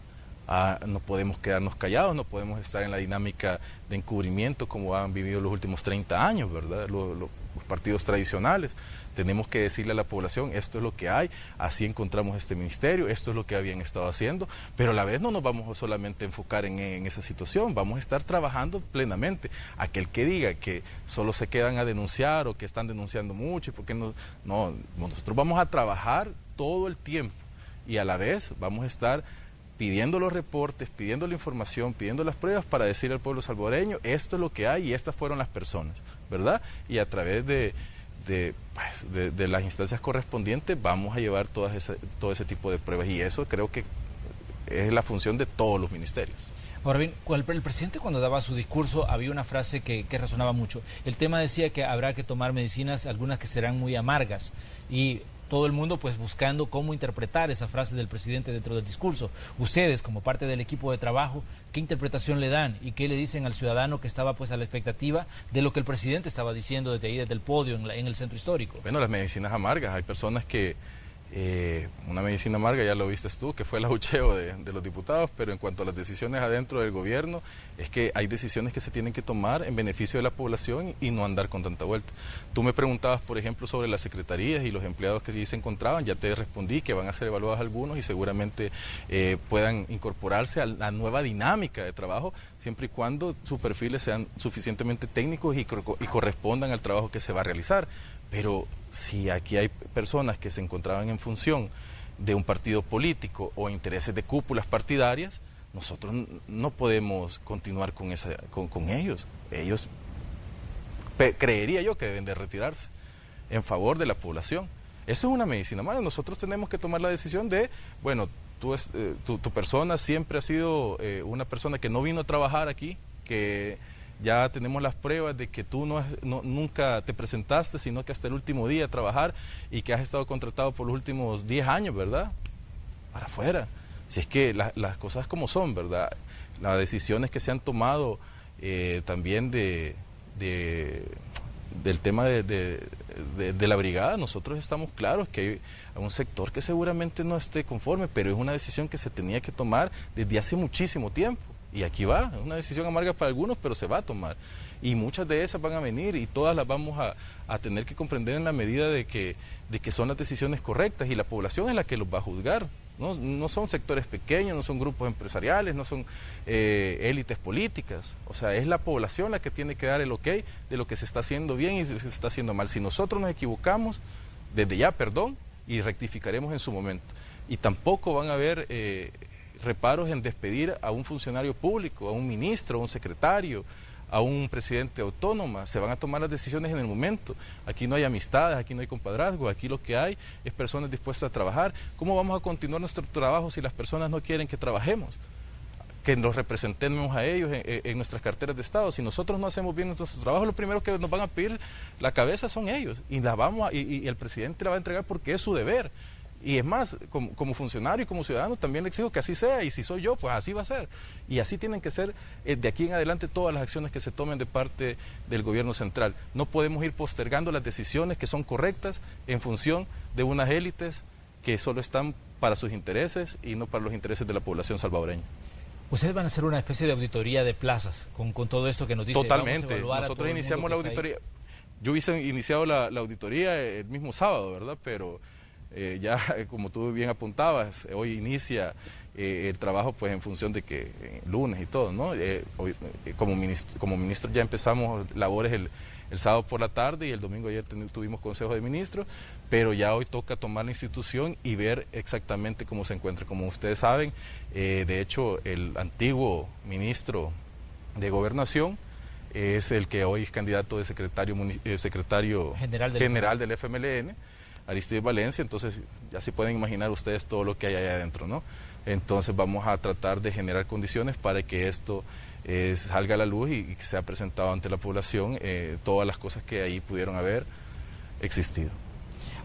No podemos quedarnos callados, no podemos estar en la dinámica de encubrimiento como han vivido los últimos 30 años, ¿verdad? Los partidos tradicionales. Tenemos que decirle a la población, esto es lo que hay, así encontramos este ministerio, esto es lo que habían estado haciendo, pero a la vez no nos vamos solamente a enfocar en esa situación, vamos a estar trabajando plenamente. Aquel que diga que solo se quedan a denunciar o que están denunciando mucho, porque no, nosotros vamos a trabajar todo el tiempo y a la vez vamos a estar pidiendo los reportes, pidiendo la información, pidiendo las pruebas para decir al pueblo salvadoreño, esto es lo que hay y estas fueron las personas, ¿verdad? Y a través de las instancias correspondientes vamos a llevar todo ese tipo de pruebas, y eso creo que es la función de todos los ministerios. Ahora bien, el presidente cuando daba su discurso había una frase que resonaba mucho. El tema decía que habrá que tomar medicinas, algunas que serán muy amargas, y todo el mundo pues buscando cómo interpretar esa frase del presidente dentro del discurso. Ustedes, como parte del equipo de trabajo, ¿qué interpretación le dan y qué le dicen al ciudadano que estaba pues a la expectativa de lo que el presidente estaba diciendo desde ahí, desde el podio en el centro histórico? Bueno, las medicinas amargas, hay personas que una medicina amarga, ya lo viste tú, que fue el abucheo de los diputados, pero en cuanto a las decisiones adentro del gobierno, es que hay decisiones que se tienen que tomar en beneficio de la población y no andar con tanta vuelta. Tú me preguntabas, por ejemplo, sobre las secretarías y los empleados que allí se encontraban, ya te respondí que van a ser evaluados algunos y seguramente puedan incorporarse a la nueva dinámica de trabajo, siempre y cuando sus perfiles sean suficientemente técnicos y correspondan al trabajo que se va a realizar. Pero si aquí hay personas que se encontraban en función de un partido político o intereses de cúpulas partidarias, nosotros no podemos continuar con ellos. Ellos, creería yo, que deben de retirarse en favor de la población. Eso es una medicina mala. Nosotros tenemos que tomar la decisión de, bueno, tu persona siempre ha sido una persona que no vino a trabajar aquí, que ya tenemos las pruebas de que tú nunca te presentaste, sino que hasta el último día a trabajar, y que has estado contratado por los últimos 10 años, ¿verdad? Para afuera. Si es que las cosas como son, ¿verdad? Las decisiones que se han tomado también del tema de la brigada, nosotros estamos claros que hay un sector que seguramente no esté conforme, pero es una decisión que se tenía que tomar desde hace muchísimo tiempo. Y aquí va, es una decisión amarga para algunos, pero se va a tomar. Y muchas de esas van a venir y todas las vamos a tener que comprender en la medida de que son las decisiones correctas, y la población es la que los va a juzgar. No son sectores pequeños, no son grupos empresariales, no son élites políticas. O sea, es la población la que tiene que dar el ok de lo que se está haciendo bien y se está haciendo mal. Si nosotros nos equivocamos, desde ya perdón, y rectificaremos en su momento. Y tampoco van a haber reparos en despedir a un funcionario público, a un ministro, a un secretario, a un presidente autónoma. Se van a tomar las decisiones en el momento. Aquí no hay amistades, aquí no hay compadrazgo, aquí lo que hay es personas dispuestas a trabajar. ¿Cómo vamos a continuar nuestro trabajo si las personas no quieren que trabajemos? Que los representemos a ellos en nuestras carteras de Estado. Si nosotros no hacemos bien nuestro trabajo, lo primero que nos van a pedir la cabeza son ellos, y y el presidente la va a entregar porque es su deber. Y es más, como funcionario y como ciudadano también le exijo que así sea, y si soy yo, pues así va a ser. Y así tienen que ser de aquí en adelante todas las acciones que se tomen de parte del gobierno central. No podemos ir postergando las decisiones que son correctas en función de unas élites que solo están para sus intereses y no para los intereses de la población salvadoreña. Ustedes van a hacer una especie de auditoría de plazas con todo esto que nos dice. Totalmente. Nosotros iniciamos la auditoría. Yo hubiese iniciado la auditoría el mismo sábado, ¿verdad? Pero ya, como tú bien apuntabas, hoy inicia el trabajo pues en función de que lunes y todo, ¿no? Hoy, como ministro ya empezamos labores el sábado por la tarde, y el domingo ayer tuvimos consejo de ministros, pero ya hoy toca tomar la institución y ver exactamente cómo se encuentra. Como ustedes saben, de hecho el antiguo ministro de Gobernación es el que hoy es candidato de secretario general del FMLN, Aristides Valencia. Entonces ya se pueden imaginar ustedes todo lo que hay allá adentro, ¿no? Entonces vamos a tratar de generar condiciones para que esto salga a la luz y que sea presentado ante la población todas las cosas que ahí pudieron haber existido.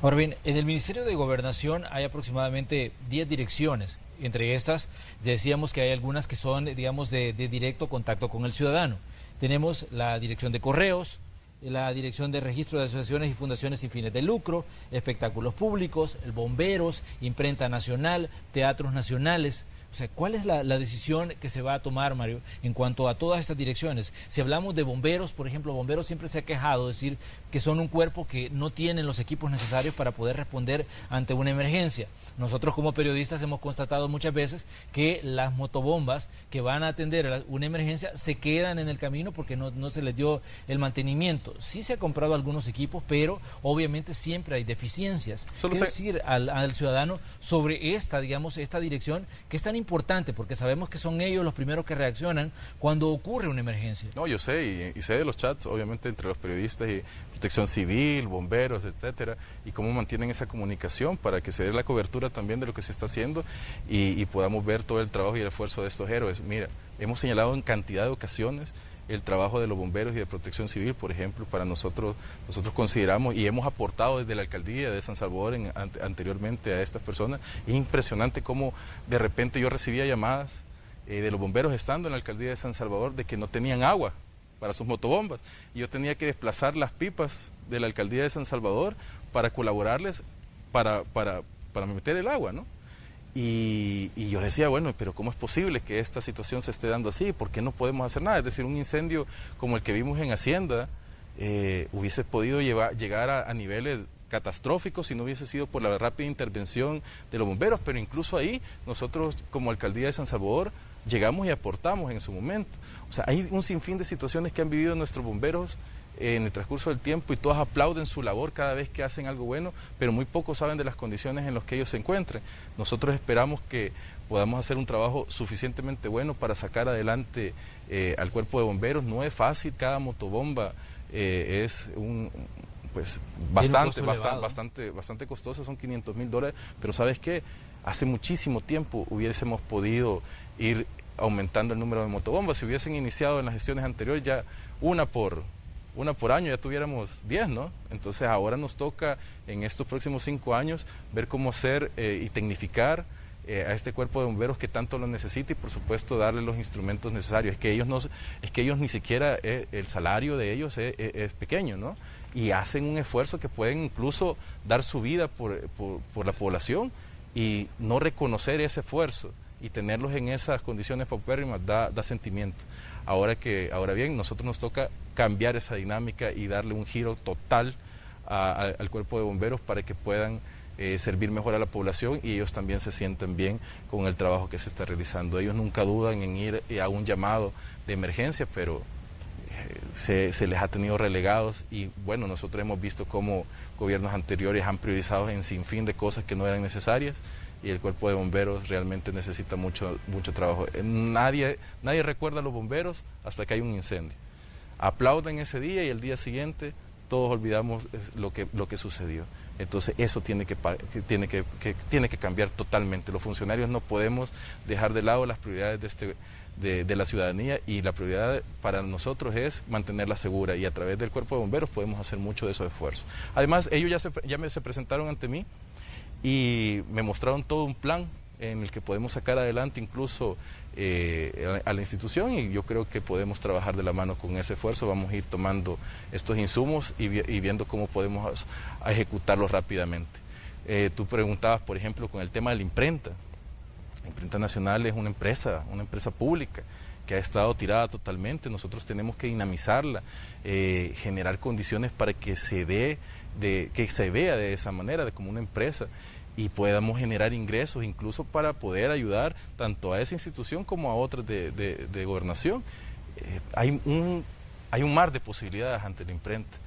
Ahora bien, en el Ministerio de Gobernación hay aproximadamente 10 direcciones. Entre estas decíamos que hay algunas que son, digamos, de directo contacto con el ciudadano. Tenemos la Dirección de Correos, la Dirección de Registro de Asociaciones y Fundaciones sin fines de lucro, espectáculos públicos, el Bomberos, Imprenta Nacional, Teatros Nacionales. O sea, ¿cuál es la decisión que se va a tomar, Mario, en cuanto a todas estas direcciones? Si hablamos de bomberos, por ejemplo, bomberos siempre se ha quejado de decir que son un cuerpo que no tienen los equipos necesarios para poder responder ante una emergencia. Nosotros como periodistas hemos constatado muchas veces que las motobombas que van a atender una emergencia se quedan en el camino porque no se les dio el mantenimiento. Sí se ha comprado algunos equipos, pero obviamente siempre hay deficiencias. ¿Qué decir al ciudadano sobre esta dirección que es tan importante, porque sabemos que son ellos los primeros que reaccionan cuando ocurre una emergencia? No, yo sé, y sé de los chats, obviamente, entre los periodistas y Protección Civil, bomberos, etcétera, y cómo mantienen esa comunicación para que se dé la cobertura también de lo que se está haciendo y podamos ver todo el trabajo y el esfuerzo de estos héroes. Mira, hemos señalado en cantidad de ocasiones el trabajo de los bomberos y de Protección Civil, por ejemplo. Para nosotros consideramos y hemos aportado desde la alcaldía de San Salvador anteriormente a estas personas. Es impresionante cómo de repente yo recibía llamadas de los bomberos estando en la alcaldía de San Salvador de que no tenían agua para sus motobombas, y yo tenía que desplazar las pipas de la alcaldía de San Salvador para colaborarles para meter el agua, ¿no? Y yo decía, bueno, pero ¿cómo es posible que esta situación se esté dando así? ¿Por qué no podemos hacer nada? Es decir, un incendio como el que vimos en Hacienda hubiese podido llegar a niveles catastróficos si no hubiese sido por la rápida intervención de los bomberos, pero incluso ahí nosotros como alcaldía de San Salvador llegamos y aportamos en su momento. O sea, hay un sinfín de situaciones que han vivido nuestros bomberos en el transcurso del tiempo, y todas aplauden su labor cada vez que hacen algo bueno, pero muy pocos saben de las condiciones en las que ellos se encuentran. Nosotros esperamos que podamos hacer un trabajo suficientemente bueno para sacar adelante al cuerpo de bomberos. No es fácil, cada motobomba es bastante costosa, son $500,000, pero ¿sabes qué? Hace muchísimo tiempo hubiésemos podido ir aumentando el número de motobombas. Si hubiesen iniciado en las gestiones anteriores ya una por año, ya tuviéramos 10, ¿no? Entonces ahora nos toca en estos próximos 5 años ver cómo hacer y tecnificar a este cuerpo de bomberos que tanto lo necesita, y por supuesto darle los instrumentos necesarios. Es que ellos ni siquiera, el salario de ellos es pequeño, ¿no? Y hacen un esfuerzo que pueden incluso dar su vida por la población, y no reconocer ese esfuerzo y tenerlos en esas condiciones paupérrimas da sentimiento. Ahora bien, nosotros nos toca cambiar esa dinámica y darle un giro total al cuerpo de bomberos para que puedan servir mejor a la población y ellos también se sientan bien con el trabajo que se está realizando. Ellos nunca dudan en ir a un llamado de emergencia, pero se les ha tenido relegados y bueno, nosotros hemos visto cómo gobiernos anteriores han priorizado en sinfín de cosas que no eran necesarias y el cuerpo de bomberos realmente necesita mucho trabajo. Nadie recuerda a los bomberos hasta que hay un incendio. Aplauden ese día y el día siguiente todos olvidamos lo que sucedió. Entonces eso tiene que cambiar totalmente. Los funcionarios no podemos dejar de lado las prioridades de la ciudadanía y la prioridad para nosotros es mantenerla segura y a través del cuerpo de bomberos podemos hacer mucho de esos esfuerzos. Además ellos se presentaron ante mí y me mostraron todo un plan en el que podemos sacar adelante incluso a la institución y yo creo que podemos trabajar de la mano con ese esfuerzo. Vamos a ir tomando estos insumos y viendo cómo podemos ejecutarlos rápidamente. Tú preguntabas, por ejemplo, con el tema de la imprenta. La Imprenta Nacional es una empresa pública que ha estado tirada totalmente. Nosotros tenemos que dinamizarla, generar condiciones para que se vea de esa manera, como una empresa, y podamos generar ingresos incluso para poder ayudar tanto a esa institución como a otras de gobernación. Hay un mar de posibilidades ante la imprenta.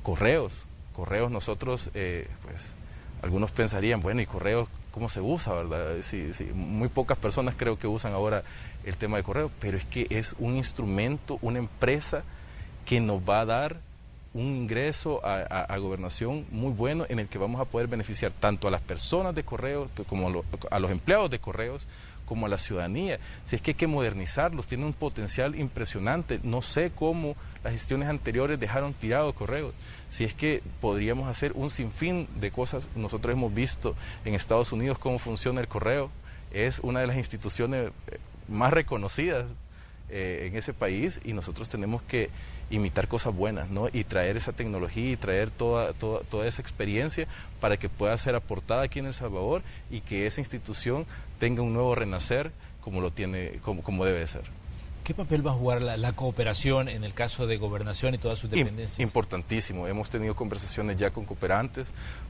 Correos nosotros, pues algunos pensarían, bueno, ¿y correos cómo se usa, verdad? Sí, muy pocas personas creo que usan ahora el tema de correo, pero es que es un instrumento, una empresa que nos va a dar un ingreso a gobernación muy bueno en el que vamos a poder beneficiar tanto a las personas de correos como a los empleados de correos como a la ciudadanía. Si es que hay que modernizarlos, tienen un potencial impresionante. No sé cómo las gestiones anteriores dejaron tirado correos. Si es que podríamos hacer un sinfín de cosas. Nosotros hemos visto en Estados Unidos cómo funciona el correo. Es una de las instituciones más reconocidas en ese país y nosotros tenemos que imitar cosas buenas, ¿no? Y traer esa tecnología y traer toda esa experiencia para que pueda ser aportada aquí en El Salvador y que esa institución tenga un nuevo renacer como debe ser. ¿Qué papel va a jugar la cooperación en el caso de gobernación y todas sus dependencias? Importantísimo. Hemos tenido conversaciones ya con cooperantes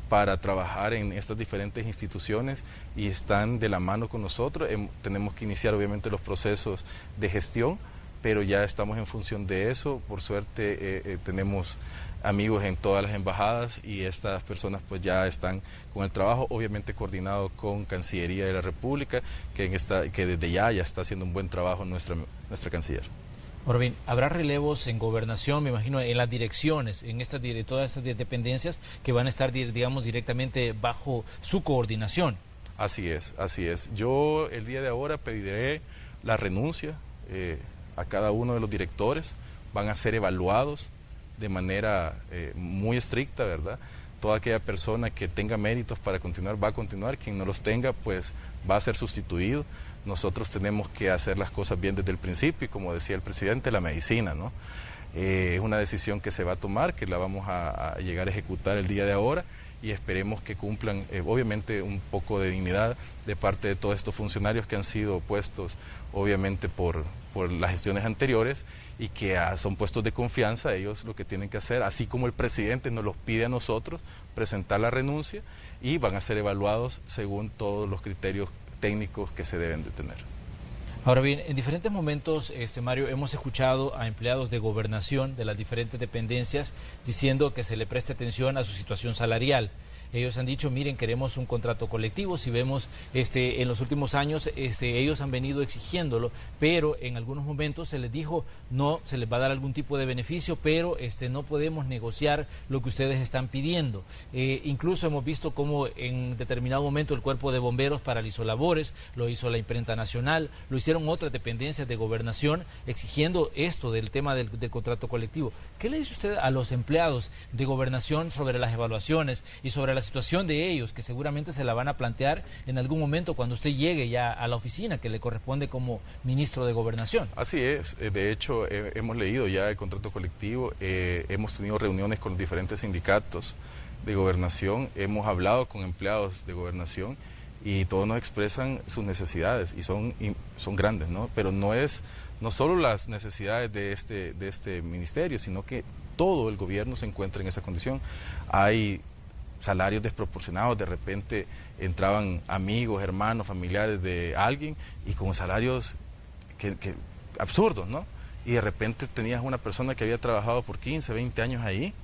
para trabajar en estas diferentes instituciones y están de la mano con nosotros. Tenemos que iniciar obviamente los procesos de gestión, pero ya estamos en función de eso. Por suerte tenemos amigos en todas las embajadas y estas personas pues ya están con el trabajo, obviamente coordinado con Cancillería de la República, que desde ya está haciendo un buen trabajo nuestra canciller. Ahora bien, ¿habrá relevos en gobernación, me imagino, en las direcciones, en todas estas dependencias que van a estar, digamos, directamente bajo su coordinación? Así es. Yo el día de ahora pediré la renuncia a cada uno de los directores, van a ser evaluados de manera muy estricta, ¿verdad? Toda aquella persona que tenga méritos para continuar va a continuar, quien no los tenga pues va a ser sustituido. Nosotros tenemos que hacer las cosas bien desde el principio y como decía el presidente, la medicina, ¿no? Es una decisión que se va a tomar, que la vamos a llegar a ejecutar el día de ahora y esperemos que cumplan obviamente un poco de dignidad de parte de todos estos funcionarios que han sido puestos obviamente por las gestiones anteriores y que son puestos de confianza. Ellos lo que tienen que hacer, así como el presidente nos los pide a nosotros, presentar la renuncia y van a ser evaluados según todos los criterios técnicos que se deben de tener. Ahora bien, en diferentes momentos, Mario, hemos escuchado a empleados de gobernación de las diferentes dependencias diciendo que se le preste atención a su situación salarial. Ellos han dicho, miren, queremos un contrato colectivo. Si vemos en los últimos años, ellos han venido exigiéndolo, pero en algunos momentos se les dijo, no, se les va a dar algún tipo de beneficio, pero no podemos negociar lo que ustedes están pidiendo. Incluso hemos visto cómo en determinado momento el Cuerpo de Bomberos paralizó labores, lo hizo la Imprenta Nacional, lo hicieron otras dependencias de gobernación exigiendo esto del tema del contrato colectivo. ¿Qué le dice usted a los empleados de gobernación sobre las evaluaciones y sobre la situación de ellos, que seguramente se la van a plantear en algún momento cuando usted llegue ya a la oficina que le corresponde como ministro de Gobernación? Así es, de hecho hemos leído ya el contrato colectivo, hemos tenido reuniones con los diferentes sindicatos de Gobernación, hemos hablado con empleados de Gobernación y todos nos expresan sus necesidades y son grandes, ¿no? Pero no solo las necesidades de este ministerio, sino que todo el gobierno se encuentra en esa condición. Hay salarios desproporcionados, de repente entraban amigos, hermanos, familiares de alguien y con salarios que absurdos, ¿no? Y de repente tenías una persona que había trabajado por 15, 20 años ahí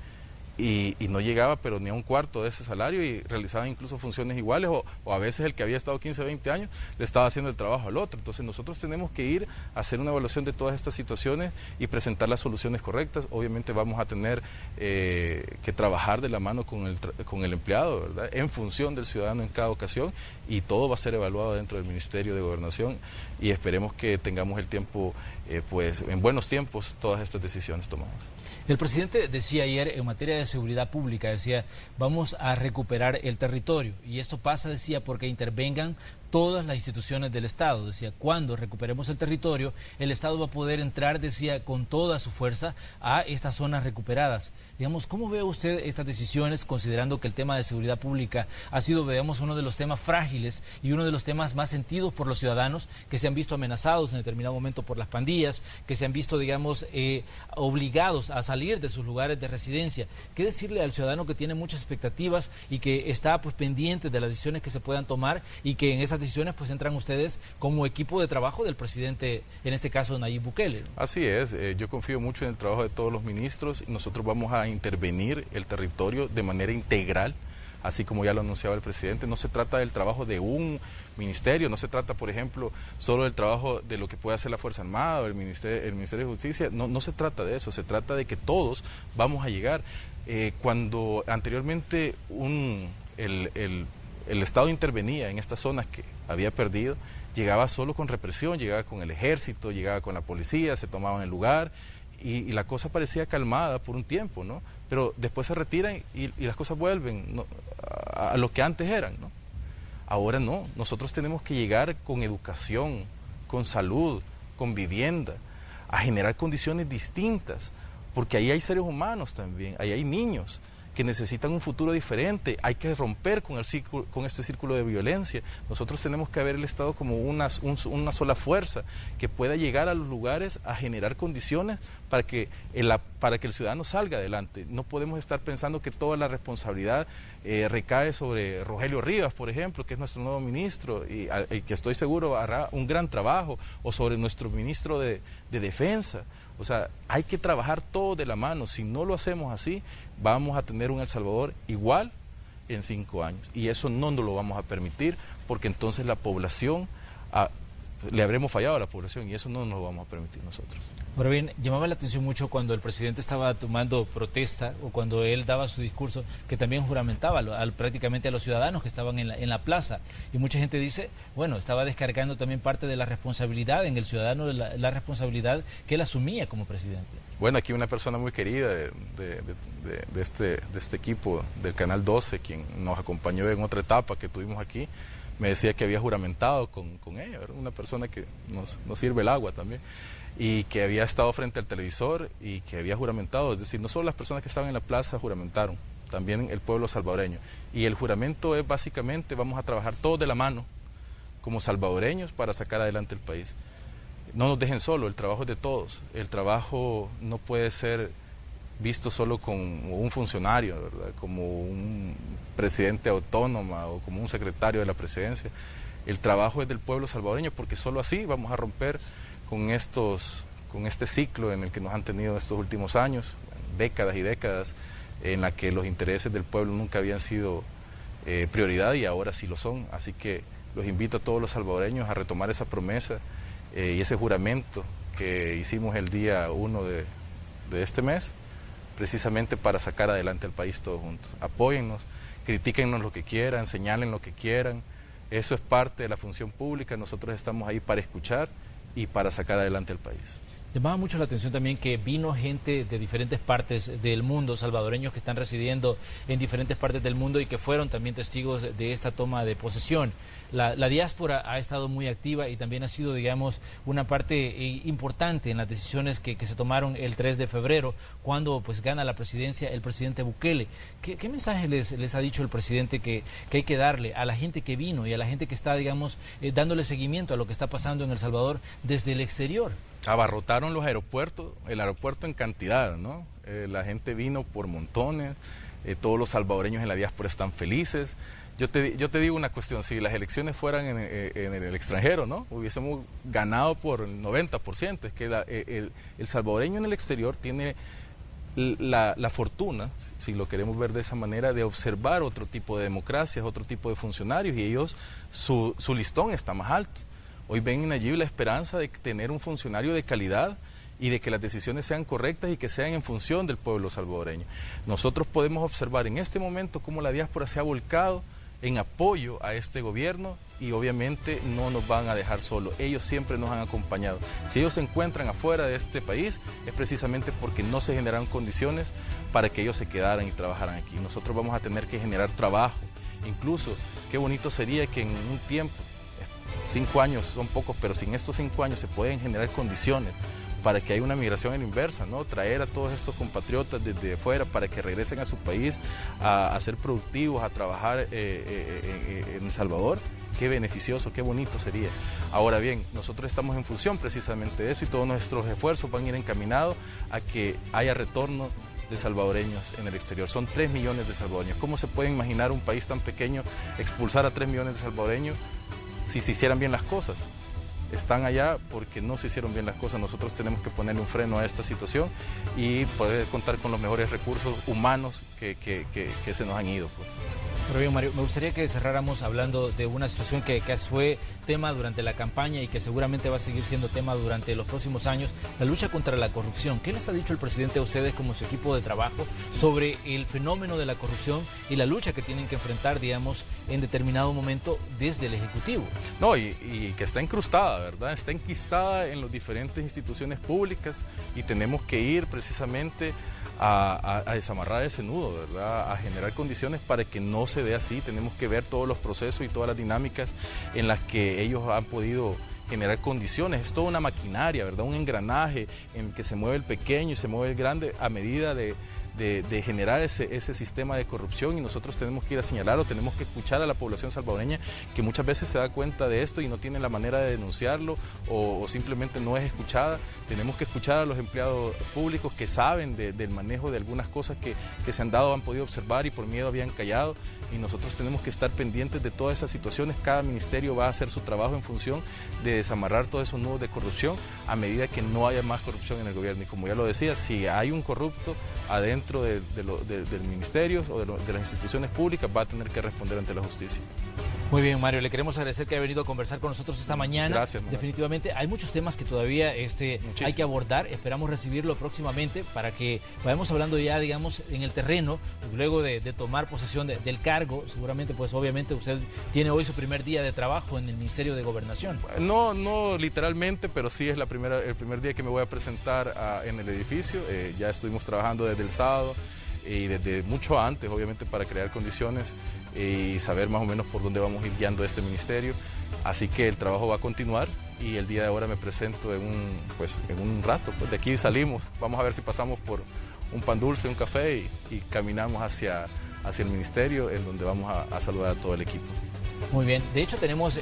y no llegaba pero ni a un cuarto de ese salario y realizaba incluso funciones iguales o a veces el que había estado 15, 20 años le estaba haciendo el trabajo al otro. Entonces nosotros tenemos que ir a hacer una evaluación de todas estas situaciones y presentar las soluciones correctas. Obviamente vamos a tener que trabajar de la mano con el empleado, ¿verdad? En función del ciudadano en cada ocasión, y todo va a ser evaluado dentro del Ministerio de Gobernación y esperemos que tengamos el tiempo, pues en buenos tiempos, todas estas decisiones tomadas. El presidente decía ayer en materia de seguridad pública, decía, vamos a recuperar el territorio. Y esto pasa, decía, porque intervengan todas las instituciones del Estado. Decía, cuando recuperemos el territorio, el Estado va a poder entrar, decía, con toda su fuerza a estas zonas recuperadas. Digamos, ¿cómo ve usted estas decisiones, considerando que el tema de seguridad pública ha sido, veamos, uno de los temas frágiles y uno de los temas más sentidos por los ciudadanos, que se han visto amenazados en determinado momento por las pandillas, que se han visto, digamos, obligados a salir de sus lugares de residencia? ¿Qué decirle al ciudadano que tiene muchas expectativas y que está, pues, pendiente de las decisiones que se puedan tomar y que en esas decisiones pues entran ustedes como equipo de trabajo del presidente, en este caso Nayib Bukele? Así es, yo confío mucho en el trabajo de todos los ministros y nosotros vamos a intervenir el territorio de manera integral, así como ya lo anunciaba el presidente. No se trata del trabajo de un ministerio, no se trata, por ejemplo, solo del trabajo de lo que puede hacer la Fuerza Armada o el Ministerio de Justicia. No se trata de eso, se trata de que todos vamos a llegar. Cuando anteriormente el Estado intervenía en estas zonas que había perdido, llegaba solo con represión, llegaba con el ejército, llegaba con la policía, se tomaban el lugar y la cosa parecía calmada por un tiempo, ¿no? Pero después se retiran y las cosas vuelven, ¿no?, a lo que antes eran, ¿no? Ahora no, nosotros tenemos que llegar con educación, con salud, con vivienda, a generar condiciones distintas, porque ahí hay seres humanos también, ahí hay niños que necesitan un futuro diferente. Hay que romper con este círculo de violencia. Nosotros tenemos que ver el Estado como una sola fuerza que pueda llegar a los lugares a generar condiciones para que el ciudadano salga adelante. No podemos estar pensando que toda la responsabilidad recae sobre Rogelio Rivas, por ejemplo, que es nuestro nuevo ministro y que estoy seguro hará un gran trabajo, o sobre nuestro ministro de Defensa. O sea, hay que trabajar todo de la mano. Si no lo hacemos así, vamos a tener un El Salvador igual en 5 años. Y eso no nos lo vamos a permitir, porque entonces la población, le habremos fallado a la población, y eso no nos lo vamos a permitir nosotros. Ahora bien, llamaba la atención mucho cuando el presidente estaba tomando protesta o cuando él daba su discurso, que también juramentaba prácticamente a los ciudadanos que estaban en la plaza. Y mucha gente dice, bueno, estaba descargando también parte de la responsabilidad en el ciudadano, la responsabilidad que él asumía como presidente. Bueno, aquí una persona muy querida de este equipo del Canal 12, quien nos acompañó en otra etapa que tuvimos aquí, me decía que había juramentado con ella. Era una persona que nos sirve el agua también, y que había estado frente al televisor y que había juramentado. Es decir, no solo las personas que estaban en la plaza juramentaron, también el pueblo salvadoreño. Y el juramento es básicamente, vamos a trabajar todos de la mano como salvadoreños para sacar adelante el país. No nos dejen solo, el trabajo es de todos. El trabajo no puede ser visto solo como un funcionario, ¿verdad?, como un presidente autónomo o como un secretario de la presidencia. El trabajo es del pueblo salvadoreño, porque solo así vamos a romper con este ciclo en el que nos han tenido estos últimos años, décadas y décadas, en la que los intereses del pueblo nunca habían sido prioridad y ahora sí lo son. Así que los invito a todos los salvadoreños a retomar esa promesa y ese juramento que hicimos el día 1 de este mes, precisamente para sacar adelante el país todos juntos. Apóyennos, critíquennos lo que quieran, señalen lo que quieran. Eso es parte de la función pública. Nosotros estamos ahí para escuchar y para sacar adelante el país. Llamaba mucho la atención también que vino gente de diferentes partes del mundo, salvadoreños que están residiendo en diferentes partes del mundo y que fueron también testigos de esta toma de posesión. La diáspora ha estado muy activa y también ha sido, digamos, una parte importante en las decisiones que se tomaron el 3 de febrero, cuando pues gana la presidencia el presidente Bukele. ¿Qué mensaje les ha dicho el presidente que hay que darle a la gente que vino y a la gente que está, digamos, dándole seguimiento a lo que está pasando en El Salvador desde el exterior? Abarrotaron los aeropuertos, el aeropuerto en cantidad, ¿no? La gente vino por montones, todos los salvadoreños en la diáspora están felices. Yo te digo una cuestión, si las elecciones fueran en el extranjero, ¿no? Hubiésemos ganado por el 90%, es que el salvadoreño en el exterior tiene la fortuna, si lo queremos ver de esa manera, de observar otro tipo de democracias, otro tipo de funcionarios, y ellos, su listón está más alto. Hoy ven en Nayib la esperanza de tener un funcionario de calidad y de que las decisiones sean correctas y que sean en función del pueblo salvadoreño. Nosotros podemos observar en este momento cómo la diáspora se ha volcado en apoyo a este gobierno y obviamente no nos van a dejar solos. Ellos siempre nos han acompañado. Si ellos se encuentran afuera de este país es precisamente porque no se generaron condiciones para que ellos se quedaran y trabajaran aquí. Nosotros vamos a tener que generar trabajo. Incluso, qué bonito sería que en un tiempo, 5 años son pocos, pero si en estos 5 años se pueden generar condiciones para que haya una migración en inversa, ¿no? Traer a todos estos compatriotas desde afuera para que regresen a su país a ser productivos, a trabajar en El Salvador. Qué beneficioso, qué bonito sería. Ahora bien, nosotros estamos en función precisamente de eso y todos nuestros esfuerzos van a ir encaminados a que haya retorno de salvadoreños en el exterior. Son 3 millones de salvadoreños. ¿Cómo se puede imaginar un país tan pequeño expulsar a 3 millones de salvadoreños si se hicieran bien las cosas? Están allá porque no se hicieron bien las cosas. Nosotros tenemos que ponerle un freno a esta situación y poder contar con los mejores recursos humanos que se nos han ido, pues. Pero bien, Mario, me gustaría que cerráramos hablando de una situación que fue tema durante la campaña y que seguramente va a seguir siendo tema durante los próximos años, la lucha contra la corrupción. ¿Qué les ha dicho el presidente a ustedes como su equipo de trabajo sobre el fenómeno de la corrupción y la lucha que tienen que enfrentar, digamos, en determinado momento desde el Ejecutivo? No, y que está incrustada, ¿verdad? Está enquistada en las diferentes instituciones públicas y tenemos que ir precisamente a desamarrar ese nudo, ¿verdad? A generar condiciones para que no se dé así. Tenemos que ver todos los procesos y todas las dinámicas en las que ellos han podido generar condiciones. Es toda una maquinaria, ¿verdad? Un engranaje en el que se mueve el pequeño y se mueve el grande a medida de generar ese sistema de corrupción, y nosotros tenemos que ir a señalarlo, tenemos que escuchar a la población salvadoreña que muchas veces se da cuenta de esto y no tiene la manera de denunciarlo o simplemente no es escuchada. Tenemos que escuchar a los empleados públicos que saben del manejo de algunas cosas que se han dado, han podido observar y por miedo habían callado, y nosotros tenemos que estar pendientes de todas esas situaciones. Cada ministerio va a hacer su trabajo en función de desamarrar todos esos nudos de corrupción a medida que no haya más corrupción en el gobierno. Y como ya lo decía, si hay un corrupto adentro del ministerio o de las instituciones públicas, va a tener que responder ante la justicia. Muy bien, Mario, le queremos agradecer que haya venido a conversar con nosotros esta mañana. Gracias, Manuel. Definitivamente hay muchos temas que todavía hay que abordar. Esperamos recibirlo próximamente para que vayamos hablando ya, digamos, en el terreno, luego de tomar posesión del cargo. Seguramente, pues obviamente usted tiene hoy su primer día de trabajo en el Ministerio de Gobernación. No literalmente, pero sí es el primer día que me voy a presentar en el edificio. Ya estuvimos trabajando desde el sábado y desde mucho antes, obviamente, para crear condiciones y saber más o menos por dónde vamos a ir guiando este ministerio. Así que el trabajo va a continuar y el día de ahora me presento en un rato. Pues de aquí salimos, vamos a ver si pasamos por un pan dulce, un café y caminamos hacia el ministerio, en donde vamos a saludar a todo el equipo. Muy bien, de hecho tenemos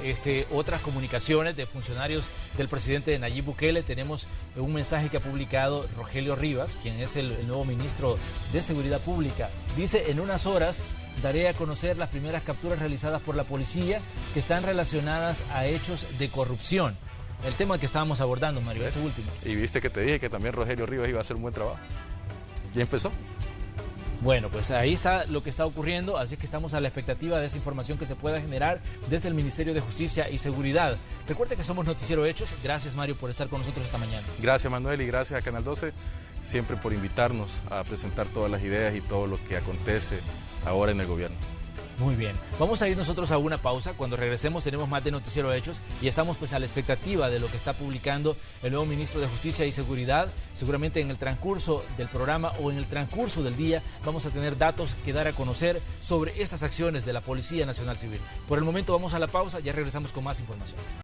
otras comunicaciones de funcionarios del presidente Nayib Bukele. Tenemos un mensaje que ha publicado Rogelio Rivas, quien es el nuevo ministro de Seguridad Pública. Dice: en unas horas daré a conocer las primeras capturas realizadas por la policía que están relacionadas a hechos de corrupción. El tema que estábamos abordando, Mario, ese último. Y viste que te dije que también Rogelio Rivas iba a hacer un buen trabajo. Ya empezó. Bueno, pues ahí está lo que está ocurriendo, así que estamos a la expectativa de esa información que se pueda generar desde el Ministerio de Justicia y Seguridad. Recuerde que somos Noticiero Hechos. Gracias, Mario, por estar con nosotros esta mañana. Gracias, Manuel, y gracias a Canal 12, siempre por invitarnos a presentar todas las ideas y todo lo que acontece ahora en el gobierno. Muy bien, vamos a ir nosotros a una pausa. Cuando regresemos tenemos más de Noticiero Hechos y estamos pues a la expectativa de lo que está publicando el nuevo ministro de Justicia y Seguridad. Seguramente en el transcurso del programa o en el transcurso del día vamos a tener datos que dar a conocer sobre estas acciones de la Policía Nacional Civil. Por el momento vamos a la pausa, ya regresamos con más información.